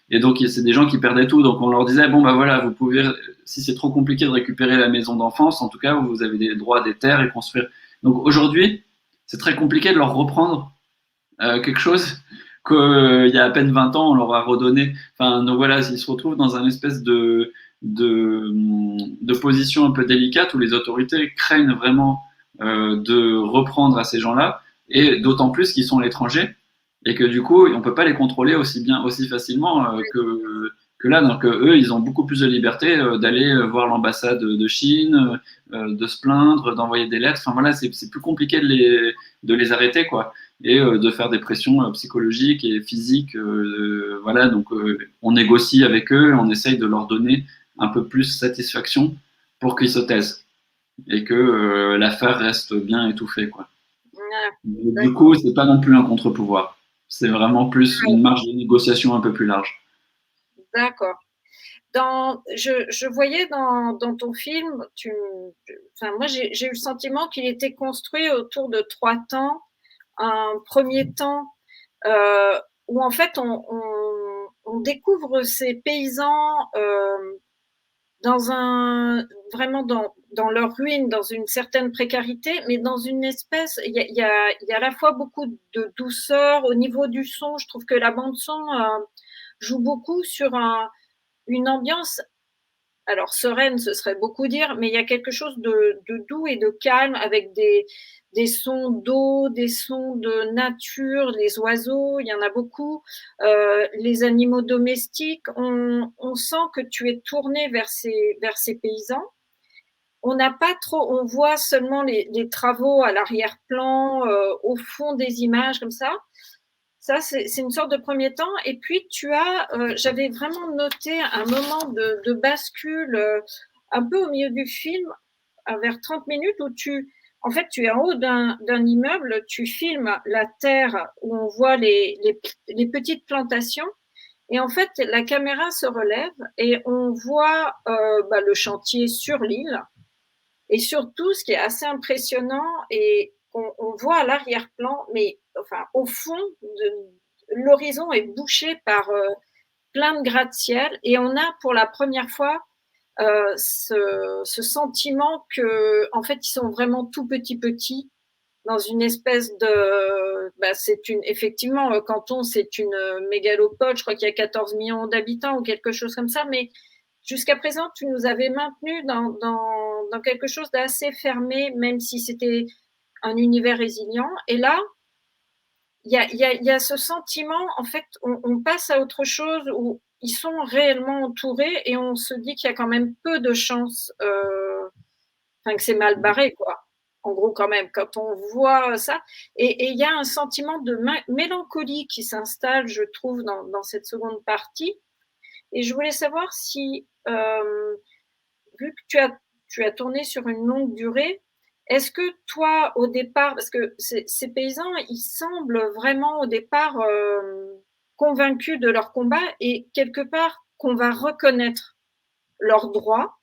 Et donc, c'est des gens qui perdaient tout. Donc, on leur disait, bon, bah voilà, vous pouvez, si c'est trop compliqué de récupérer la maison d'enfance, en tout cas, vous avez des droits à des terres et construire. Donc, aujourd'hui, c'est très compliqué de leur reprendre quelque chose qu'il y a à peine 20 ans, on leur a redonné. Enfin, donc voilà, ils se retrouvent dans un espèce de position un peu délicate où les autorités craignent vraiment de reprendre à ces gens-là, et d'autant plus qu'ils sont à l'étranger et que du coup, on peut pas les contrôler aussi bien, aussi facilement que là. Donc eux, ils ont beaucoup plus de liberté d'aller voir l'ambassade de Chine, de se plaindre, d'envoyer des lettres. Enfin voilà, c'est plus compliqué de les arrêter, quoi, et de faire des pressions psychologiques et physiques. Voilà, donc on négocie avec eux, on essaye de leur donner un peu plus satisfaction pour qu'ils se taisent et que l'affaire reste bien étouffée, quoi. Du coup, c'est pas non plus un contre-pouvoir. C'est vraiment plus une marge de négociation un peu plus large. D'accord. Je voyais dans ton film, enfin, moi j'ai eu le sentiment qu'il était construit autour de 3 temps. Un premier temps où en fait on découvre ces paysans vraiment dans leur ruine, dans une certaine précarité, mais dans une espèce, il y a à la fois beaucoup de douceur au niveau du son. Je trouve que la bande son joue beaucoup sur une ambiance. Alors sereine, ce serait beaucoup dire, mais il y a quelque chose de doux et de calme avec des sons d'eau, des sons de nature, les oiseaux, il y en a beaucoup, les animaux domestiques. On sent que tu es tourné vers ces paysans. On n'a pas trop, on voit seulement les travaux à l'arrière-plan, au fond des images comme ça. Ça, c'est une sorte de premier temps. Et puis, j'avais vraiment noté un moment de bascule un peu au milieu du film, vers 30 minutes, où en fait, tu es en haut d'un immeuble, tu filmes la terre où on voit les petites plantations. Et en fait, la caméra se relève et on voit le chantier sur l'île. Et surtout, ce qui est assez impressionnant, et on voit à l'arrière-plan, mais enfin, au fond, l'horizon est bouché par plein de gratte-ciel, et on a pour la première fois ce sentiment que, en fait, ils sont vraiment tout petits, dans une espèce de, effectivement, Canton, c'est une mégalopole. Je crois qu'il y a 14 millions d'habitants ou quelque chose comme ça, mais jusqu'à présent, tu nous avais maintenu dans quelque chose d'assez fermé, même si c'était un univers résilient. Et là, il y a ce sentiment, en fait, on passe à autre chose où ils sont réellement entourés, et on se dit qu'il y a quand même peu de chances, que c'est mal barré, quoi. En gros, quand même, quand on voit ça. Et il y a un sentiment de mélancolie qui s'installe, je trouve, dans cette seconde partie. Et je voulais savoir si, vu que tu as tourné sur une longue durée, est-ce que toi, au départ, parce que ces paysans, ils semblent vraiment au départ convaincus de leur combat, et quelque part qu'on va reconnaître leurs droits,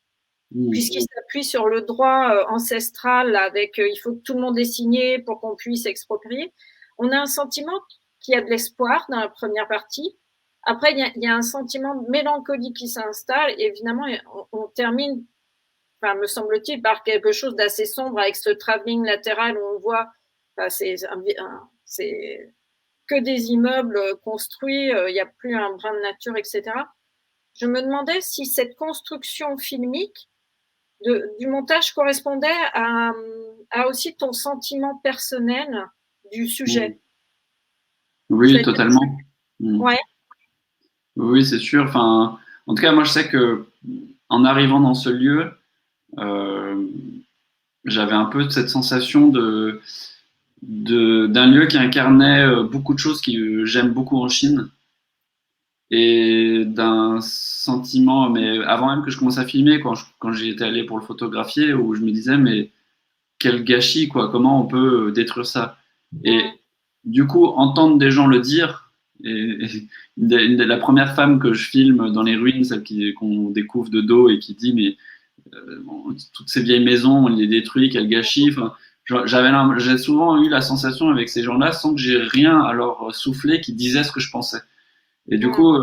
puisqu'ils s'appuient sur le droit ancestral avec il faut que tout le monde ait signé pour qu'on puisse exproprier. On a un sentiment qu'il y a de l'espoir dans la première partie. Après, il y a un sentiment de mélancolie qui s'installe, et évidemment, on termine, enfin, me semble-t-il, par quelque chose d'assez sombre avec ce travelling latéral où on voit, c'est que des immeubles construits, il n'y a plus un brin de nature, etc. Je me demandais si cette construction filmique du montage correspondait à aussi ton sentiment personnel du sujet. Oui, totalement. Ouais. Oui, c'est sûr. Enfin, en tout cas, moi, je sais que en arrivant dans ce lieu, j'avais un peu cette sensation d'un lieu qui incarnait beaucoup de choses que j'aime beaucoup en Chine, et d'un sentiment, mais avant même que je commence à filmer, quand j'y étais allé pour le photographier, où je me disais, mais quel gâchis, quoi, comment on peut détruire ça? Et du coup, entendre des gens le dire, la première femme que je filme dans les ruines, celle qu'on découvre de dos et qui dit, mais toutes ces vieilles maisons, on les détruit, quel gâchis. Enfin, j'ai souvent eu la sensation avec ces gens-là, sans que j'ai rien à leur souffler, qui disaient ce que je pensais. Et du coup,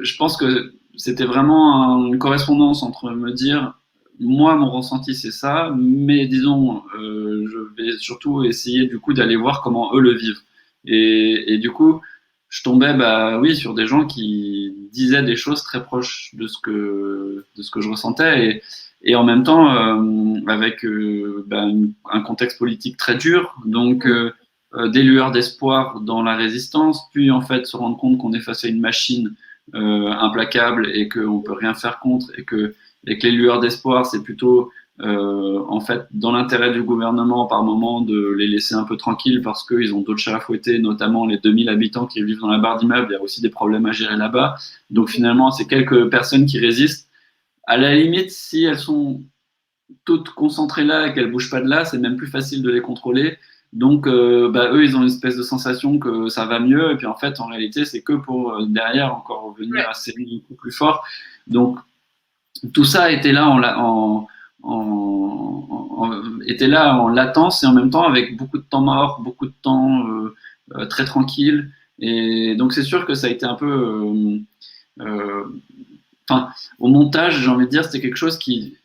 je pense que c'était vraiment une correspondance entre me dire, moi, mon ressenti, c'est ça, mais disons, je vais surtout essayer du coup d'aller voir comment eux le vivent. Et du coup, je tombais, bah oui, sur des gens qui disaient des choses très proches de ce que je ressentais, et en même temps, avec un contexte politique très dur, donc des lueurs d'espoir dans la résistance, puis en fait se rendre compte qu'on est face à une machine implacable et qu'on peut rien faire contre, et que les lueurs d'espoir, c'est plutôt en fait dans l'intérêt du gouvernement par moment de les laisser un peu tranquilles parce qu'ils ont d'autres chats à fouetter, notamment les 2000 habitants qui vivent dans la barre d'immeuble. Il y a aussi des problèmes à gérer là-bas. Donc finalement, c'est quelques personnes qui résistent. À la limite, si elles sont toutes concentrées là et qu'elles bougent pas de là, c'est même plus facile de les contrôler. Donc, eux, ils ont une espèce de sensation que ça va mieux. Et puis, en fait, en réalité, c'est que pour derrière encore revenir à ces beaucoup plus fort. Donc, tout ça était là était là en latence et en même temps avec beaucoup de temps mort, beaucoup de temps très tranquille. Et donc, c'est sûr que ça a été un peu. Enfin, au montage, j'ai envie de dire, c'était quelque chose qui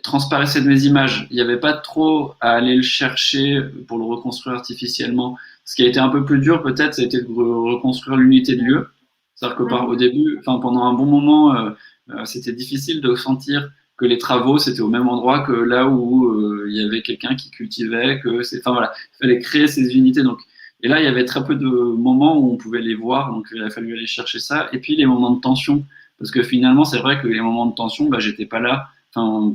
transparaissait de mes images. Il n'y avait pas trop à aller le chercher pour le reconstruire artificiellement. Ce qui a été un peu plus dur, peut-être, ça a été de reconstruire l'unité de lieu. C'est-à-dire que au début, enfin, pendant un bon moment, c'était difficile de sentir que les travaux, c'était au même endroit que là où il y avait quelqu'un qui cultivait, enfin voilà, il fallait créer ces unités. Donc, et là, il y avait très peu de moments où on pouvait les voir, donc il a fallu aller chercher ça. Et puis les moments de tension, parce que finalement, c'est vrai que les moments de tension, bah, j'étais pas là. Enfin,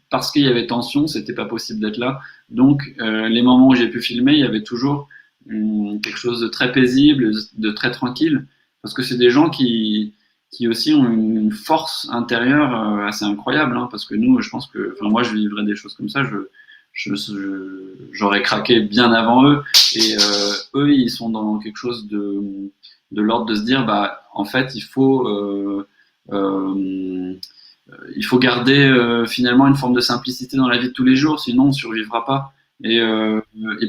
parce qu'il y avait tension, c'était pas possible d'être là. Donc, les moments où j'ai pu filmer, il y avait toujours quelque chose de très paisible, de très tranquille, parce que c'est des gens qui aussi ont une force intérieure assez incroyable, hein, parce que nous, je pense que, enfin, moi, je vivrais des choses comme ça, j'aurais craqué bien avant eux, et eux, ils sont dans quelque chose de l'ordre de se dire, bah, en fait, il faut garder finalement une forme de simplicité dans la vie de tous les jours, sinon on ne survivra pas. Et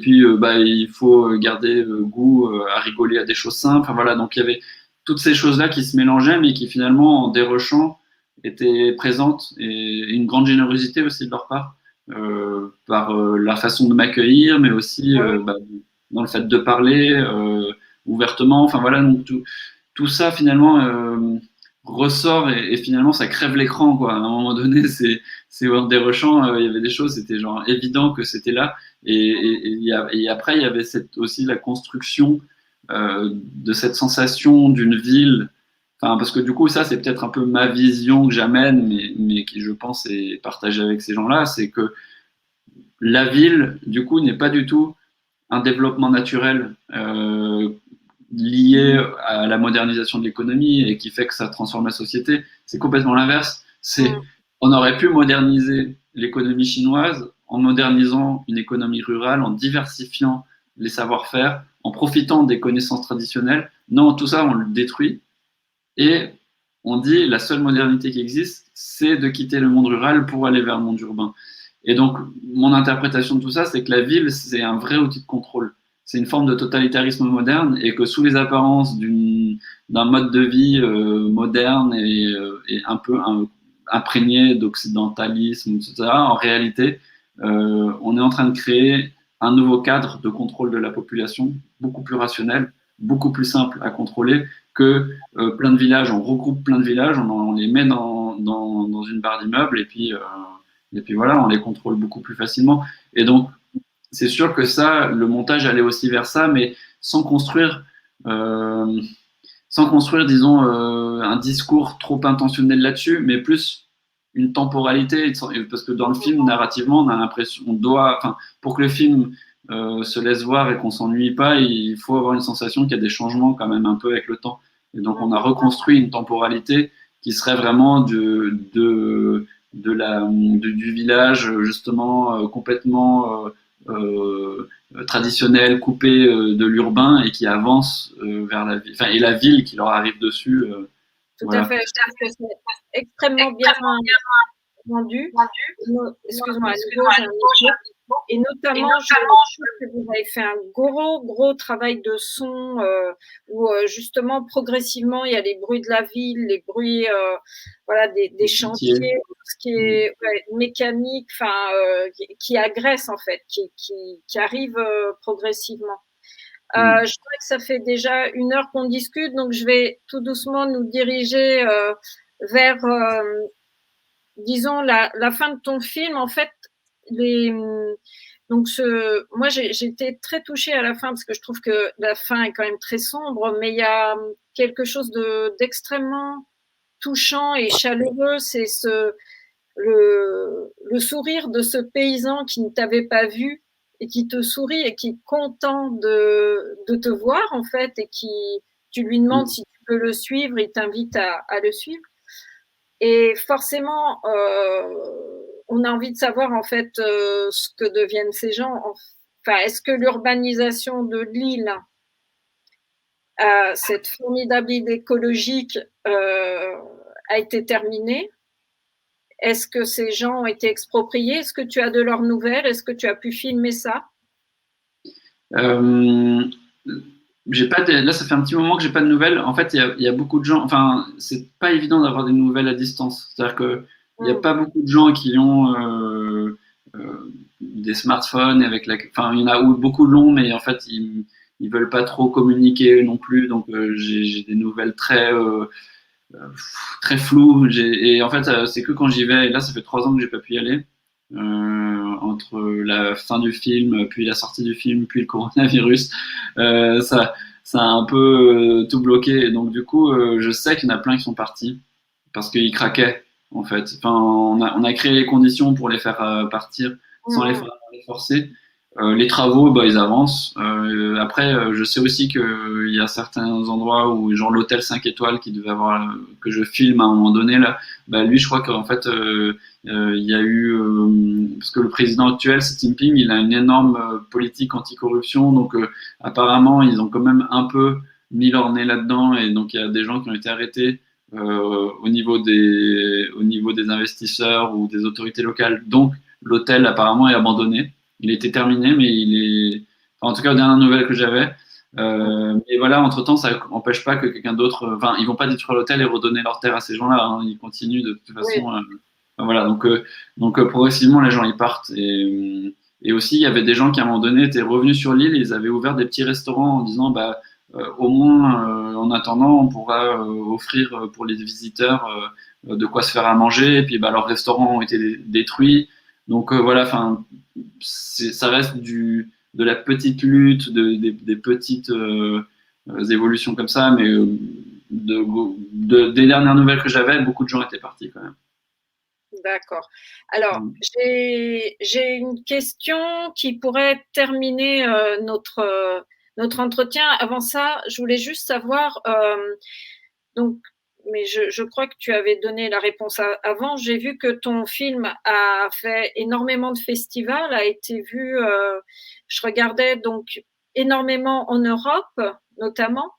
puis, il faut garder goût à rigoler à des choses simples. Enfin, voilà, donc il y avait toutes ces choses-là qui se mélangeaient, mais qui finalement, en dérochant, étaient présentes, et une grande générosité aussi de leur part, par la façon de m'accueillir, mais aussi dans le fait de parler ouvertement. Enfin voilà, donc tout ça finalement ressort, et finalement ça crève l'écran, quoi. À un moment donné, c'est hors des rechants, il y avait des choses, c'était genre évident que c'était là, et après il y avait aussi la construction de cette sensation d'une ville. Enfin, parce que du coup, ça, c'est peut-être un peu ma vision que j'amène, mais qui, je pense, est partagée avec ces gens-là, c'est que la ville, du coup, n'est pas du tout un développement naturel lié à la modernisation de l'économie et qui fait que ça transforme la société. C'est complètement l'inverse. On aurait pu moderniser l'économie chinoise en modernisant une économie rurale, en diversifiant les savoir-faire, en profitant des connaissances traditionnelles. Non, tout ça, on le détruit. Et on dit la seule modernité qui existe, c'est de quitter le monde rural pour aller vers le monde urbain. Et donc, mon interprétation de tout ça, c'est que la ville, c'est un vrai outil de contrôle. C'est une forme de totalitarisme moderne, et que sous les apparences d'un mode de vie moderne et un peu imprégné d'occidentalisme, etc., en réalité, on est en train de créer un nouveau cadre de contrôle de la population, beaucoup plus rationnel, beaucoup plus simple à contrôler que plein de villages. On regroupe plein de villages, on les met dans une barre d'immeubles, et puis voilà, on les contrôle beaucoup plus facilement. Et donc, c'est sûr que ça, le montage allait aussi vers ça, mais sans construire, euh, disons, un discours trop intentionnel là-dessus, mais plus une temporalité. Parce que dans le film, narrativement, on a l'impression, enfin, pour que le film se laisse voir et qu'on s'ennuie pas, il faut avoir une sensation qu'il y a des changements quand même un peu avec le temps. Et donc, on a reconstruit une temporalité qui serait vraiment du village, justement, complètement traditionnel, coupé de l'urbain, et qui avance vers la ville, enfin, et la ville qui leur arrive dessus. Tout Voilà. à fait, je trouve que c'est extrêmement bien rendu. Excuse-moi, à nouveau, j'ai un écho. Et Et notamment, je notamment, trouve que vous avez fait un gros travail de son où justement progressivement il y a les bruits de la ville, les bruits voilà des Pitié. chantiers, tout ce qui est mécanique, enfin qui agresse en fait, qui arrive progressivement. Je crois que ça fait déjà 1 heure qu'on discute, donc je vais tout doucement nous diriger vers disons la fin de ton film. En fait, les donc moi j'ai été très touchée à la fin parce que je trouve que la fin est quand même très sombre, mais il y a quelque chose d'extrêmement touchant et chaleureux. C'est le sourire de ce paysan qui ne t'avait pas vu et qui te sourit et qui est content de te voir en fait, et qui tu lui demandes si tu peux le suivre, il t'invite à le suivre. Et forcément, on a envie de savoir en fait ce que deviennent ces gens. Enfin, est-ce que l'urbanisation de l'île, cette formidable idée écologique, a été terminée? Est-ce que ces gens ont été expropriés? Est-ce que tu as de leurs nouvelles? Est-ce que tu as pu filmer ça? Euh, j'ai pas là, ça fait un petit moment que j'ai pas de nouvelles. En fait, il y a beaucoup de gens. Enfin, c'est pas évident d'avoir des nouvelles à distance. C'est-à-dire que il y a pas beaucoup de gens qui ont des smartphones avec la. Enfin, il y en a où beaucoup l'ont, mais en fait, ils veulent pas trop communiquer non plus. Donc, j'ai des nouvelles très floues. Et en fait, c'est que quand j'y vais. Et là, ça fait 3 ans que j'ai pas pu y aller. Entre la fin du film, puis la sortie du film, puis le coronavirus, ça a un peu tout bloqué. Et donc du coup, je sais qu'il y en a plein qui sont partis parce qu'ils craquaient en fait. Enfin, on a créé les conditions pour les faire partir sans les forcer. Les travaux, bah, ils avancent. Après, je sais aussi qu'il y a certains endroits où, genre l'hôtel 5 étoiles qui devait avoir, que je filme à un moment donné là, bah lui, je crois qu'en fait, il y a eu, parce que le président actuel, Xi Jinping, il a une énorme politique anticorruption, donc apparemment, ils ont quand même un peu mis leur nez là-dedans, et donc il y a des gens qui ont été arrêtés au niveau des investisseurs ou des autorités locales. Donc l'hôtel apparemment est abandonné. Il était terminé, mais enfin, en tout cas, aux dernières nouvelles que j'avais. Mais voilà, entre-temps, ça n'empêche pas que quelqu'un d'autre. Enfin, ils vont pas détruire l'hôtel et redonner leur terre à ces gens-là. Hein. Ils continuent de toute façon. Oui. Enfin, voilà, donc progressivement, les gens y partent. Et aussi, il y avait des gens qui, à un moment donné, étaient revenus sur l'île et ils avaient ouvert des petits restaurants en disant, bah, au moins, en attendant, on pourra offrir pour les visiteurs de quoi se faire à manger. Et puis, bah, leurs restaurants ont été détruits. Donc voilà, enfin, ça reste de la petite lutte, des petites évolutions comme ça, mais des dernières nouvelles que j'avais, beaucoup de gens étaient partis quand même. D'accord. Alors, j'ai une question qui pourrait terminer notre entretien. Avant ça, je voulais juste savoir, donc, mais je crois que tu avais donné la réponse avant. J'ai vu que ton film a fait énormément de festivals, a été vu, je regardais donc énormément en Europe, notamment.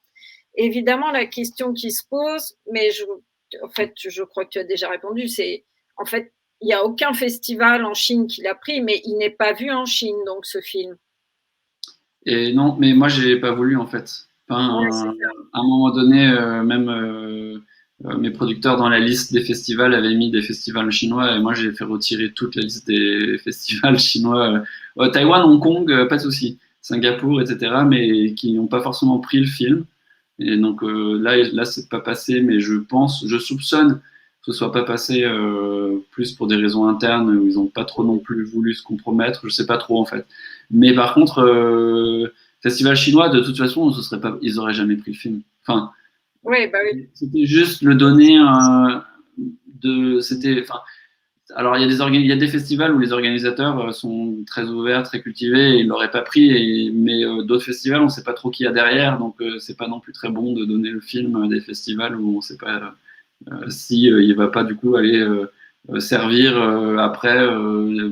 Évidemment, la question qui se pose, mais en fait, je crois que tu as déjà répondu, c'est en fait, il n'y a aucun festival en Chine qui l'a pris, mais il n'est pas vu en Chine, donc ce film. Et non, mais moi, j'ai pas voulu en fait. Ouais, Enfin, c'est ça. à un moment donné, même mes producteurs dans la liste des festivals avaient mis des festivals chinois et moi, j'ai fait retirer toute la liste des festivals chinois. Taïwan, Hong Kong, pas de souci. Singapour, etc., mais qui n'ont pas forcément pris le film. Et donc là, c'est pas passé, mais je soupçonne que ce soit pas passé plus pour des raisons internes où ils n'ont pas trop non plus voulu se compromettre. Je sais pas trop en fait. Mais par contre, festival chinois, de toute façon, ils auraient jamais pris le film. Enfin, Oui, bah oui. c'était juste le donner enfin, alors il y a des festivals où les organisateurs sont très ouverts, très cultivés, et ils l'auraient pas pris, mais d'autres festivals, on sait pas trop qui y a derrière, donc c'est pas non plus très bon de donner le film à des festivals où on sait pas si il va pas du coup aller servir après,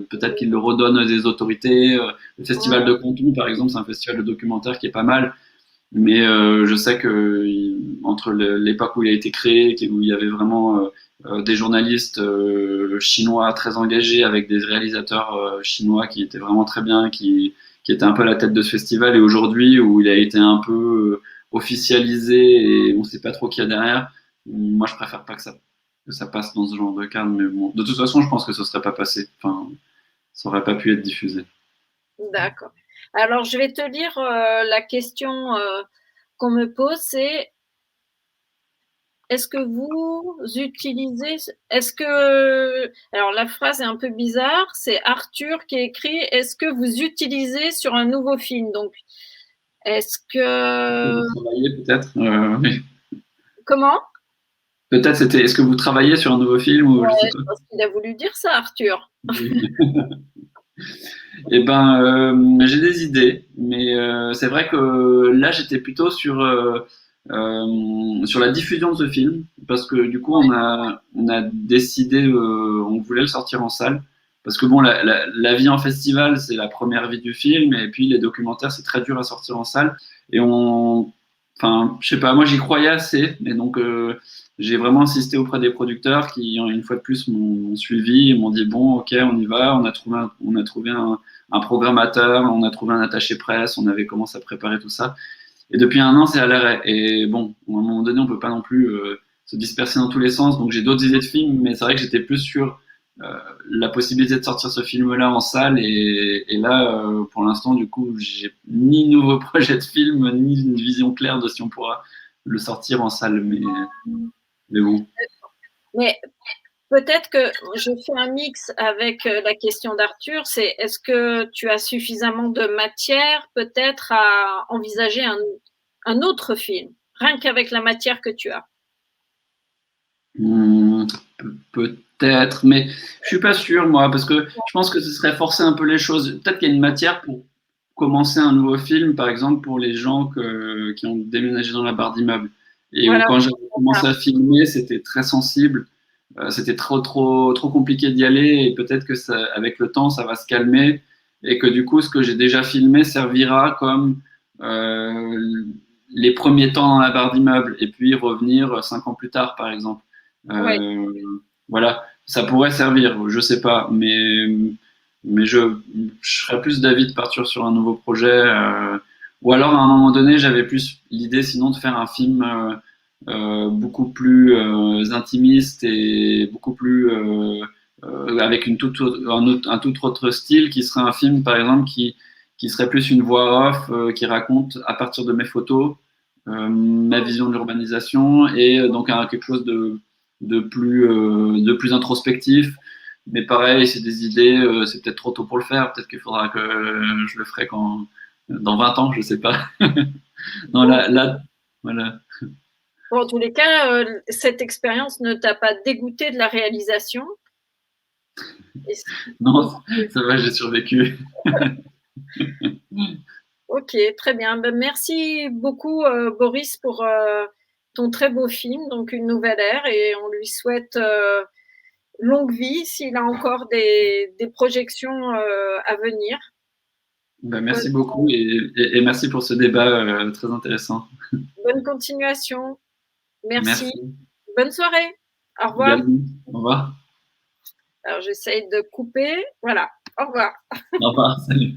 peut-être qu'il le redonne à des autorités. Le festival de Canton, par exemple, c'est un festival de documentaire qui est pas mal, mais je sais que entre l'époque où il a été créé, où il y avait vraiment des journalistes chinois très engagés avec des réalisateurs chinois qui étaient vraiment très bien, qui était un peu à la tête de ce festival. Et aujourd'hui, où il a été un peu officialisé et on ne sait pas trop qui y a derrière, moi je préfère pas que ça passe dans ce genre de cadre. Mais bon, de toute façon, je pense que ce serait pas passé. Enfin, ça aurait pas pu être diffusé. D'accord. Alors, je vais te lire la question qu'on me pose, c'est est-ce que vous utilisez, est-ce que, alors la phrase est un peu bizarre, c'est Arthur qui écrit, est-ce que vous utilisez sur un nouveau film? Donc, est-ce que, Vous travaillez peut-être oui. comment? Peut-être c'était est-ce que vous travaillez sur un nouveau film ou je sais Ouais, pas. je pense qu'il a voulu dire ça, Arthur. Eh ben, j'ai des idées, mais c'est vrai que là, j'étais plutôt sur la diffusion de ce film, parce que du coup, on a décidé, on voulait le sortir en salle, parce que bon, la vie en festival, c'est la première vie du film, et puis les documentaires, c'est très dur à sortir en salle, et enfin, je sais pas, moi j'y croyais assez, et donc j'ai vraiment insisté auprès des producteurs qui, une fois de plus, m'ont suivi, et m'ont dit bon, ok, on y va, on a trouvé un programmateur, on a trouvé un attaché presse, on avait commencé à préparer tout ça. Et depuis un an, c'est à l'arrêt. Et bon, à un moment donné, on peut pas non plus se disperser dans tous les sens. Donc j'ai d'autres idées de films, mais c'est vrai que j'étais plus sur la possibilité de sortir ce film-là en salle. Et là, pour l'instant, du coup, j'ai ni nouveau projet de film, ni une vision claire de si on pourra le sortir en salle. Mais bon. Mais peut-être que je fais un mix avec la question d'Arthur, c'est est-ce que tu as suffisamment de matière peut-être à envisager un autre film, rien qu'avec la matière que tu as? Hmm, peut-être, mais je suis pas sûr moi, parce que je pense que ce serait forcer un peu les choses. Peut-être qu'il y a une matière pour commencer un nouveau film, par exemple pour les gens qui ont déménagé dans la barre d'immeuble. Et où Voilà, quand j'ai commencé à filmer, c'était très sensible, c'était trop compliqué d'y aller, et peut-être que ça, avec le temps, ça va se calmer, et que du coup, ce que j'ai déjà filmé servira comme les premiers temps dans la barre d'immeuble, et puis revenir 5 ans plus tard, par exemple. ouais. Euh, voilà, ça pourrait servir, je sais pas, mais je serais plus d'avis de partir sur un nouveau projet. Ou alors, à un moment donné, j'avais plus l'idée sinon de faire un film beaucoup plus intimiste et beaucoup plus avec un tout autre style, qui serait un film, par exemple, qui serait plus une voix off qui raconte à partir de mes photos ma vision de l'urbanisation et donc quelque chose de plus introspectif. Mais pareil, c'est des idées, c'est peut-être trop tôt pour le faire. Peut-être qu'il faudra que je le ferai dans 20 ans, je sais pas. Non, Bon, voilà. bon, en tous les cas, cette expérience ne t'a pas dégoûté de la réalisation. Et Non, ça va, j'ai survécu. ok, très bien. Ben, merci beaucoup, Boris, pour ton très beau film, donc Une nouvelle ère, et on lui souhaite longue vie s'il a encore des projections à venir. Ben, Bonne, merci beaucoup et merci pour ce débat très intéressant. bonne continuation. Merci. Merci Bonne soirée. Au revoir. également. Au revoir. Alors, j'essaye de couper. Voilà. Au revoir. Au revoir. Salut.